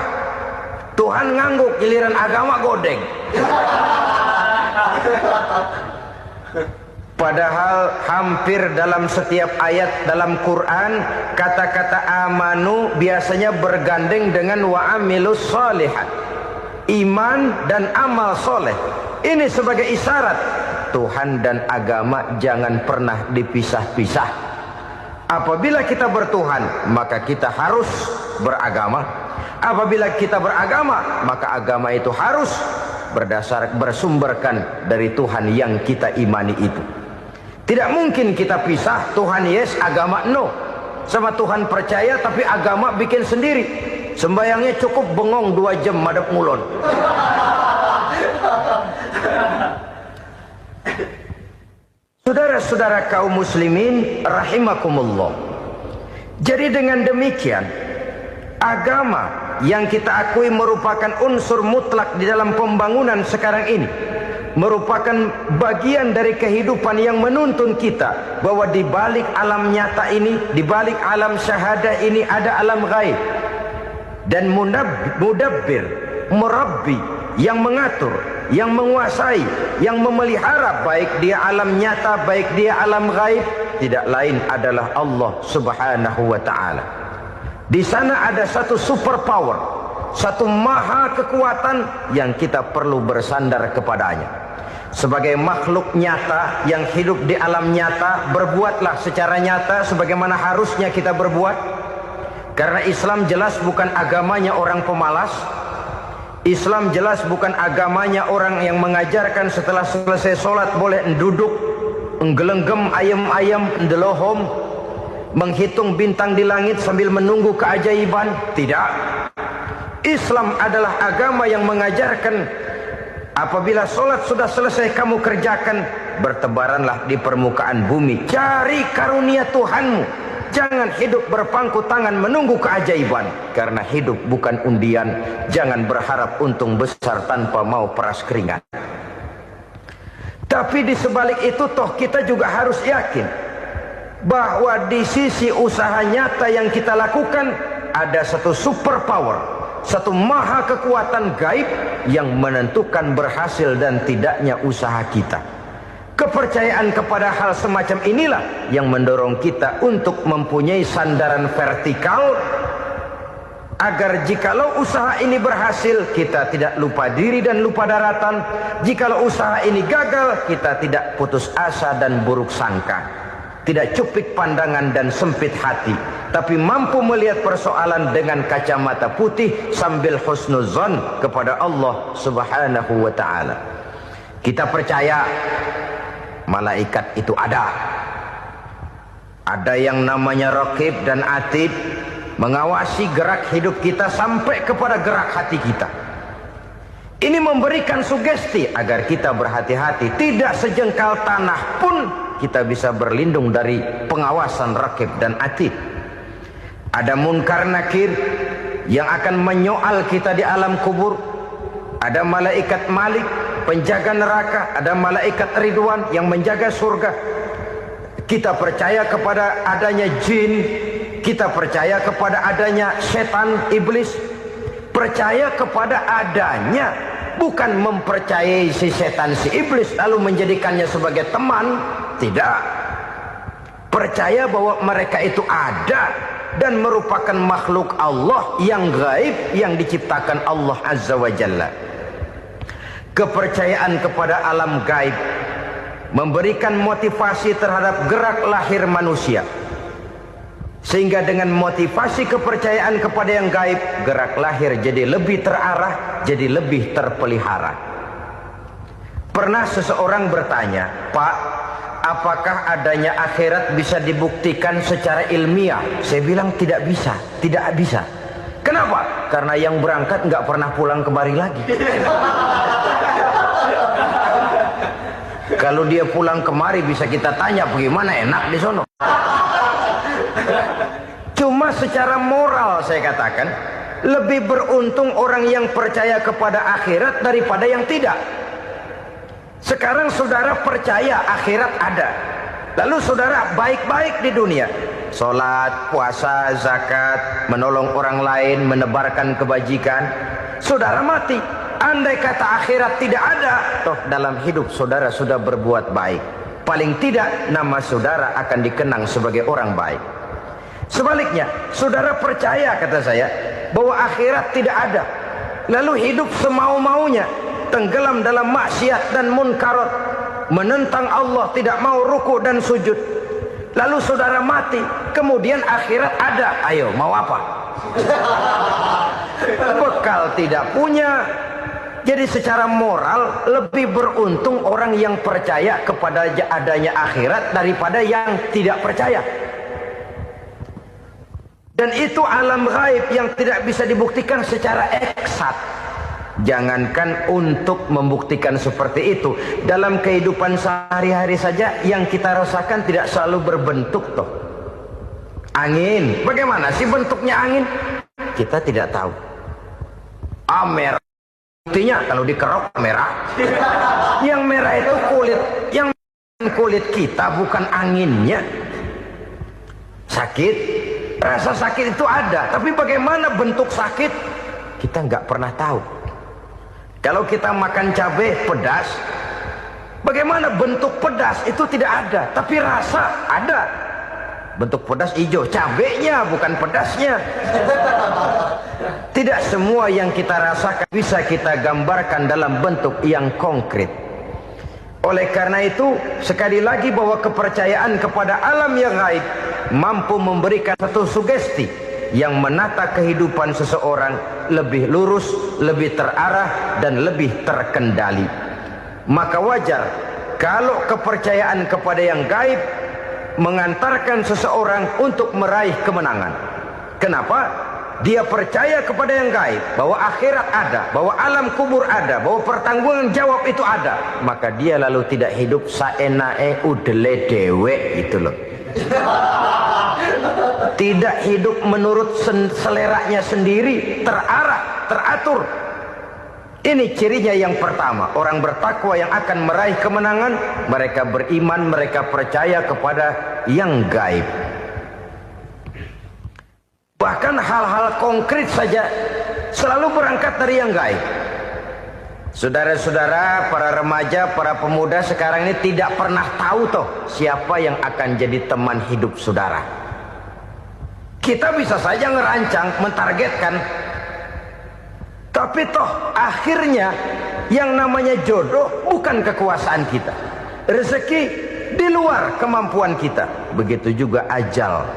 Tuhan ngangguk, giliran agama godeng. Padahal hampir dalam setiap ayat dalam Quran, kata-kata amanu biasanya bergandeng dengan wa amilus shalihat. iman dan amal soleh. Ini sebagai isyarat Tuhan dan agama jangan pernah dipisah-pisah. Apabila kita bertuhan, maka kita harus beragama. Apabila kita beragama, maka agama itu harus bersumberkan dari Tuhan yang kita imani itu. Tidak mungkin kita pisah, Tuhan yes, agama no. Sama Tuhan percaya tapi agama bikin sendiri. Sembayangnya cukup bengong 2 jam madep ngulon. Saudara-saudara kaum muslimin rahimakumullah. Jadi dengan demikian, agama yang kita akui merupakan unsur mutlak di dalam pembangunan sekarang ini, merupakan bagian dari kehidupan yang menuntun kita bahwa di balik alam nyata ini, di balik alam syahadah ini ada alam gaib. Dan mudabbir, murabbi, yang mengatur, yang menguasai, yang memelihara baik dia alam nyata, baik dia alam gaib, tidak lain adalah Allah Subhanahu wa ta'ala. Di sana ada satu super power, satu maha kekuatan yang kita perlu bersandar kepadanya. Sebagai makhluk nyata yang hidup di alam nyata, berbuatlah secara nyata sebagaimana harusnya kita berbuat. Karena Islam jelas bukan agamanya orang pemalas. Islam jelas bukan agamanya orang yang mengajarkan setelah selesai sholat boleh duduk, nggelenggem ayam-ayam, ndelohom, menghitung bintang di langit sambil menunggu keajaiban. Tidak. Islam adalah agama yang mengajarkan apabila sholat sudah selesai kamu kerjakan, bertebaranlah di permukaan bumi, cari karunia Tuhanmu. Jangan hidup berpangku tangan menunggu keajaiban. Karena hidup bukan undian. Jangan berharap untung besar tanpa mau peras keringat. Tapi di sebalik itu toh kita juga harus yakin bahwa di sisi usaha nyata yang kita lakukan ada satu super power, satu maha kekuatan gaib yang menentukan berhasil dan tidaknya usaha kita. Kepercayaan kepada hal semacam inilah yang mendorong kita untuk mempunyai sandaran vertikal, agar jikalau usaha ini berhasil, kita tidak lupa diri dan lupa daratan. Jikalau usaha ini gagal, kita tidak putus asa dan buruk sangka, tidak cupik pandangan dan sempit hati, tapi mampu melihat persoalan dengan kacamata putih sambil husnuzon kepada Allah Subhanahu wa ta'ala. Kita percaya malaikat itu ada. Ada yang namanya raqib dan atid, mengawasi gerak hidup kita sampai kepada gerak hati kita. Ini memberikan sugesti agar kita berhati-hati. Tidak sejengkal tanah pun kita bisa berlindung dari pengawasan raqib dan atid. Ada munkar nakir yang akan menyoal kita di alam kubur. Ada malaikat Malik, penjaga neraka. Ada malaikat Ridwan yang menjaga surga. Kita percaya kepada adanya jin. Kita percaya kepada adanya setan, iblis. Percaya kepada adanya, bukan mempercayai si setan, si iblis lalu menjadikannya sebagai teman. Tidak. Percaya bahwa mereka itu ada dan merupakan makhluk Allah yang gaib, yang diciptakan Allah Azza wa Jalla. Kepercayaan kepada alam gaib memberikan motivasi terhadap gerak lahir manusia, sehingga dengan motivasi kepercayaan kepada yang gaib, gerak lahir jadi lebih terarah, jadi lebih terpelihara. Pernah seseorang bertanya, "Pak, apakah adanya akhirat bisa dibuktikan secara ilmiah?" Saya bilang tidak bisa, tidak bisa. Kenapa? Karena yang berangkat nggak pernah pulang kembali lagi. Kalau dia pulang kemari bisa kita tanya bagaimana enak di sono. Cuma secara moral saya katakan, lebih beruntung orang yang percaya kepada akhirat daripada yang tidak. Sekarang saudara percaya akhirat ada, lalu saudara baik-baik di dunia, sholat, puasa, zakat, menolong orang lain, menebarkan kebajikan. Saudara mati, andai kata akhirat tidak ada, toh dalam hidup saudara sudah berbuat baik. Paling tidak nama saudara akan dikenang sebagai orang baik. Sebaliknya, saudara percaya, kata saya, bahwa akhirat tidak ada, lalu hidup semau-maunya, tenggelam dalam maksiat dan munkarat, menentang Allah, tidak mau ruku dan sujud, lalu saudara mati, kemudian akhirat ada, ayo mau apa? Bekal tidak punya. Jadi secara moral lebih beruntung orang yang percaya kepada adanya akhirat daripada yang tidak percaya. Dan itu alam gaib yang tidak bisa dibuktikan secara eksakt. Jangankan untuk membuktikan seperti itu, dalam kehidupan sehari-hari saja yang kita rasakan tidak selalu berbentuk toh. Angin, bagaimana sih bentuknya angin? Kita tidak tahu. Merah, buktinya kalau dikerok merah. Yang merah itu kulit, yang kulit kita bukan anginnya. Sakit, rasa sakit itu ada, tapi bagaimana bentuk sakit kita nggak pernah tahu. Kalau kita makan cabai pedas, bagaimana bentuk pedas itu tidak ada, tapi rasa ada. Bentuk pedas hijau, cabenya bukan pedasnya. Tidak semua yang kita rasakan bisa kita gambarkan dalam bentuk yang konkret. Oleh karena itu, sekali lagi bahwa kepercayaan kepada alam yang gaib mampu memberikan satu sugesti yang menata kehidupan seseorang lebih lurus, lebih terarah, dan lebih terkendali. Maka wajar kalau kepercayaan kepada yang gaib mengantarkan seseorang untuk meraih kemenangan. Kenapa? Dia percaya kepada yang gaib, bahwa akhirat ada, bahwa alam kubur ada, bahwa pertanggungan jawab itu ada. Maka dia lalu tidak hidup saenae udele dewe, itu loh. Tidak hidup menurut seleranya sendiri, terarah, teratur. Ini cirinya yang pertama. Orang bertakwa yang akan meraih kemenangan, mereka beriman, mereka percaya kepada yang gaib. Bahkan hal-hal konkret saja selalu berangkat dari yang gaib. Saudara-saudara, para remaja, para pemuda sekarang ini tidak pernah tahu toh siapa yang akan jadi teman hidup saudara. Kita bisa saja ngerancang, mentargetkan, tapi toh akhirnya yang namanya jodoh bukan kekuasaan kita. Rezeki di luar kemampuan kita. Begitu juga ajal.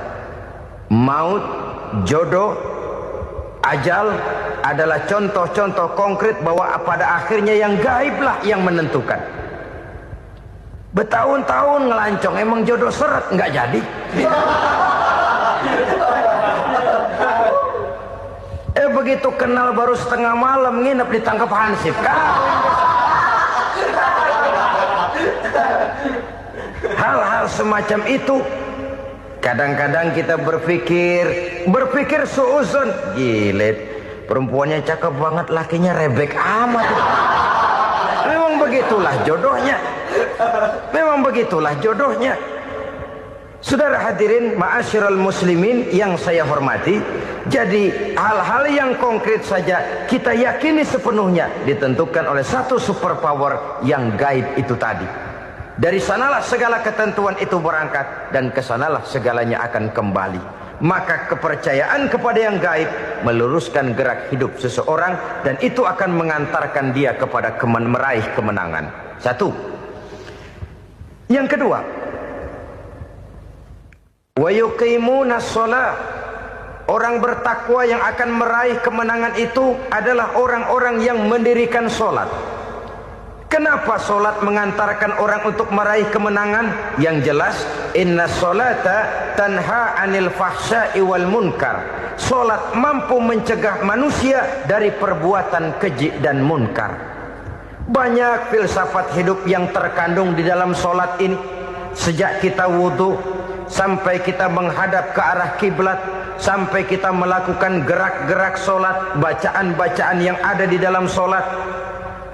Maut, jodoh, ajal adalah contoh-contoh konkret bahwa pada akhirnya yang gaiblah yang menentukan. Bertahun-tahun ngelancong, emang jodoh seret, nggak jadi. Begitu kenal baru setengah malam nginep ditangkap hansip kan. Hal-hal semacam itu kadang-kadang kita berpikir suuzon, gile, perempuannya cakep banget, lakinya rebek amat. Memang begitulah jodohnya. Memang begitulah jodohnya. Saudara hadirin ma'asyiral muslimin yang saya hormati, jadi hal-hal yang konkret saja kita yakini sepenuhnya ditentukan oleh satu superpower yang gaib itu tadi. Dari sanalah segala ketentuan itu berangkat dan kesanalah segalanya akan kembali. Maka kepercayaan kepada yang gaib meluruskan gerak hidup seseorang dan itu akan mengantarkan dia kepada meraih kemenangan. Satu. Yang kedua, wa yuqimuna shalah. Orang bertakwa yang akan meraih kemenangan itu adalah orang-orang yang mendirikan sholat. Kenapa sholat mengantarkan orang untuk meraih kemenangan? Yang jelas, inna sholata tanha anil fahsya'i wal munkar. Sholat mampu mencegah manusia dari perbuatan keji dan munkar. Banyak filsafat hidup yang terkandung di dalam sholat ini. Sejak kita wudhu sampai kita menghadap ke arah kiblat, sampai kita melakukan gerak-gerak sholat, bacaan-bacaan yang ada di dalam sholat,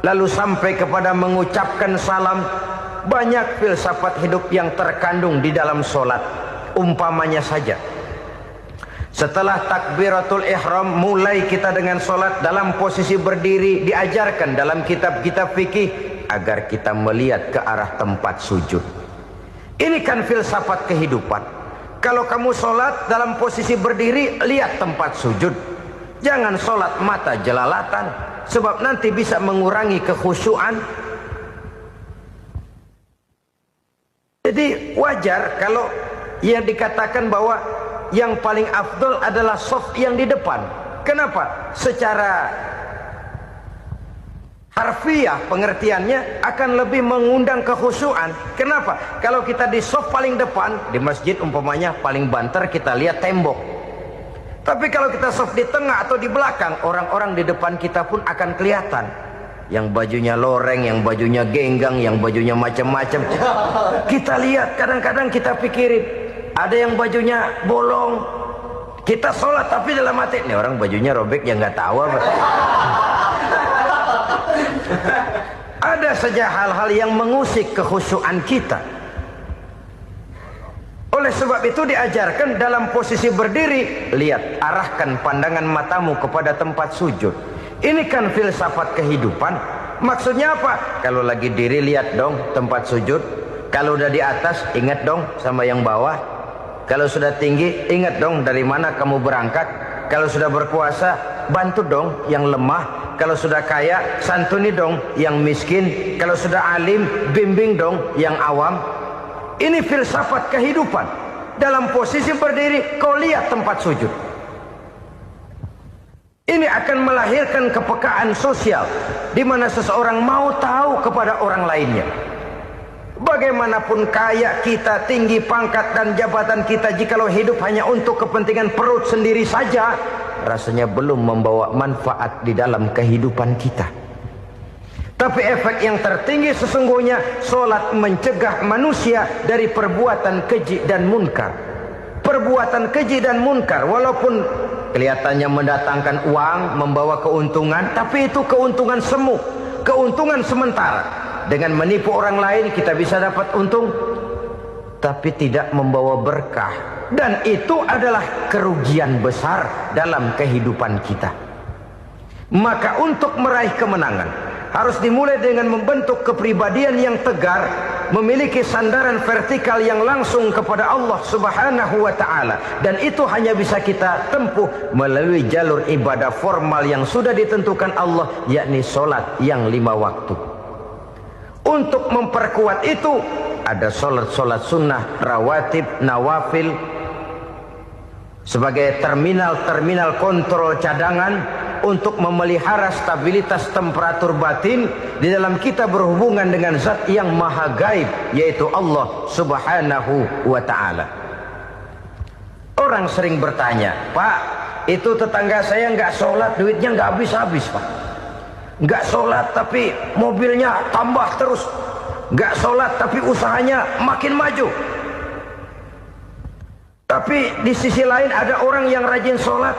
lalu sampai kepada mengucapkan salam. Banyak filsafat hidup yang terkandung di dalam sholat. Umpamanya saja, setelah takbiratul ihram mulai kita dengan sholat dalam posisi berdiri, diajarkan dalam kitab-kitab fikih agar kita melihat ke arah tempat sujud. Ini kan filsafat kehidupan. Kalau kamu sholat dalam posisi berdiri, lihat tempat sujud. Jangan sholat mata jelalatan, sebab nanti bisa mengurangi kekhusyuan. Jadi wajar kalau yang dikatakan bahwa yang paling afdol adalah shaf yang di depan. Kenapa? Secara harfiah pengertiannya akan lebih mengundang kekhusyuan. Kenapa? Kalau kita di shaf paling depan di masjid umpamanya paling banter kita lihat tembok. Tapi kalau kita shaf di tengah atau di belakang, orang-orang di depan kita pun akan kelihatan. Yang bajunya loreng, yang bajunya genggang, yang bajunya macam-macam. Kita lihat, kadang-kadang kita pikirin, ada yang bajunya bolong. Kita sholat tapi dalam hati, ini orang bajunya robek yang nggak tahu apa. Ada saja hal-hal yang mengusik kekhusyuan kita. Oleh sebab itu diajarkan dalam posisi berdiri, lihat, arahkan pandangan matamu kepada tempat sujud. Ini kan filsafat kehidupan. Maksudnya apa? Kalau lagi diri lihat dong tempat sujud. Kalau udah di atas ingat dong sama yang bawah. Kalau sudah tinggi ingat dong dari mana kamu berangkat. Kalau sudah berkuasa bantu dong yang lemah. Kalau sudah kaya santuni dong yang miskin. Kalau sudah alim bimbing dong yang awam. Ini filsafat kehidupan. Dalam posisi berdiri kau lihat tempat sujud. Ini akan melahirkan kepekaan sosial di mana seseorang mau tahu kepada orang lainnya. Bagaimanapun kaya kita, tinggi pangkat dan jabatan kita, jikalau hidup hanya untuk kepentingan perut sendiri saja, rasanya belum membawa manfaat di dalam kehidupan kita. Tapi efek yang tertinggi sesungguhnya, sholat mencegah manusia dari perbuatan keji dan munkar. Perbuatan keji dan munkar walaupun kelihatannya mendatangkan uang, membawa keuntungan, tapi itu keuntungan semu, keuntungan sementara. Dengan menipu orang lain kita bisa dapat untung, tapi tidak membawa berkah. Dan itu adalah kerugian besar dalam kehidupan kita. Maka untuk meraih kemenangan harus dimulai dengan membentuk kepribadian yang tegar, memiliki sandaran vertikal yang langsung kepada Allah Subhanahu wa ta'ala. Dan itu hanya bisa kita tempuh melalui jalur ibadah formal yang sudah ditentukan Allah, yakni sholat yang 5 waktu. Untuk memperkuat itu ada sholat-sholat sunnah, rawatib, nawafil sebagai terminal-terminal kontrol cadangan untuk memelihara stabilitas temperatur batin di dalam kita berhubungan dengan zat yang maha gaib, yaitu Allah Subhanahu wa ta'ala. Orang sering bertanya, Pak, itu tetangga saya nggak sholat, duitnya nggak habis-habis, Pak. Nggak sholat tapi mobilnya tambah terus. Nggak sholat tapi usahanya makin maju. Tapi di sisi lain ada orang yang rajin sholat,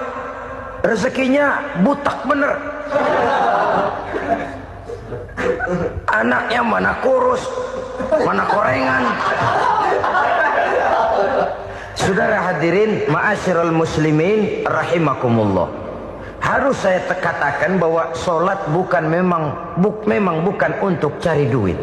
rezekinya butak bener. Anaknya mana kurus, mana korengan. Saudara hadirin ma'asyiral muslimin rahimakumullah. Harus saya katakan bahwa sholat memang bukan untuk cari duit.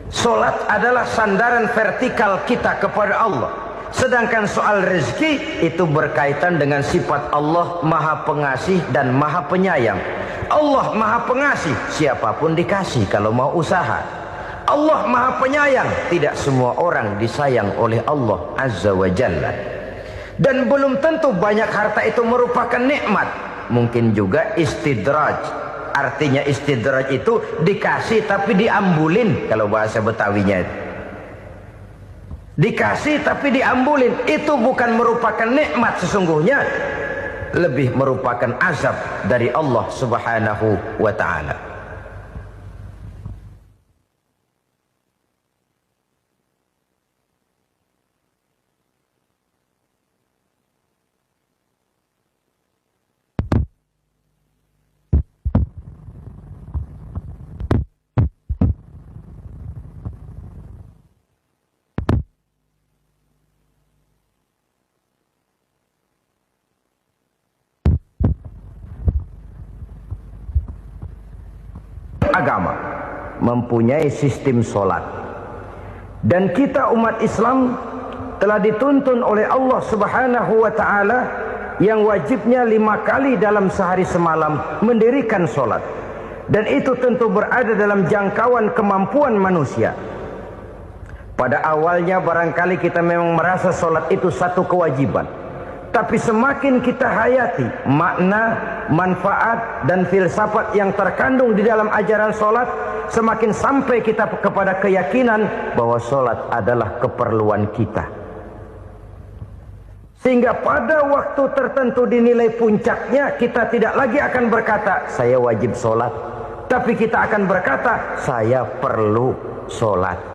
Sholat adalah sandaran vertikal kita kepada Allah. Sedangkan soal rezeki itu berkaitan dengan sifat Allah maha pengasih dan maha penyayang. Allah maha pengasih, siapapun dikasih kalau mau usaha. Allah maha penyayang, tidak semua orang disayang oleh Allah Azza wa Jalla. Dan belum tentu banyak harta itu merupakan nikmat. Mungkin juga istidraj. Artinya istidraj itu dikasih tapi diambulin, kalau bahasa Betawinya itu. Dikasih tapi diambulin, itu bukan merupakan nikmat sesungguhnya, lebih merupakan azab dari Allah Subhanahu wa ta'ala. Agama mempunyai sistem sholat, dan kita umat Islam telah dituntun oleh Allah Subhanahu wa ta'ala yang wajibnya 5 kali dalam sehari semalam mendirikan solat. Dan itu tentu berada dalam jangkauan kemampuan manusia. Pada awalnya barangkali kita memang merasa solat itu satu kewajiban. Tapi semakin kita hayati makna, manfaat, dan filsafat yang terkandung di dalam ajaran solat, semakin sampai kita kepada keyakinan bahwa solat adalah keperluan kita. Sehingga pada waktu tertentu dinilai puncaknya, kita tidak lagi akan berkata, saya wajib solat. Tapi kita akan berkata, saya perlu solat.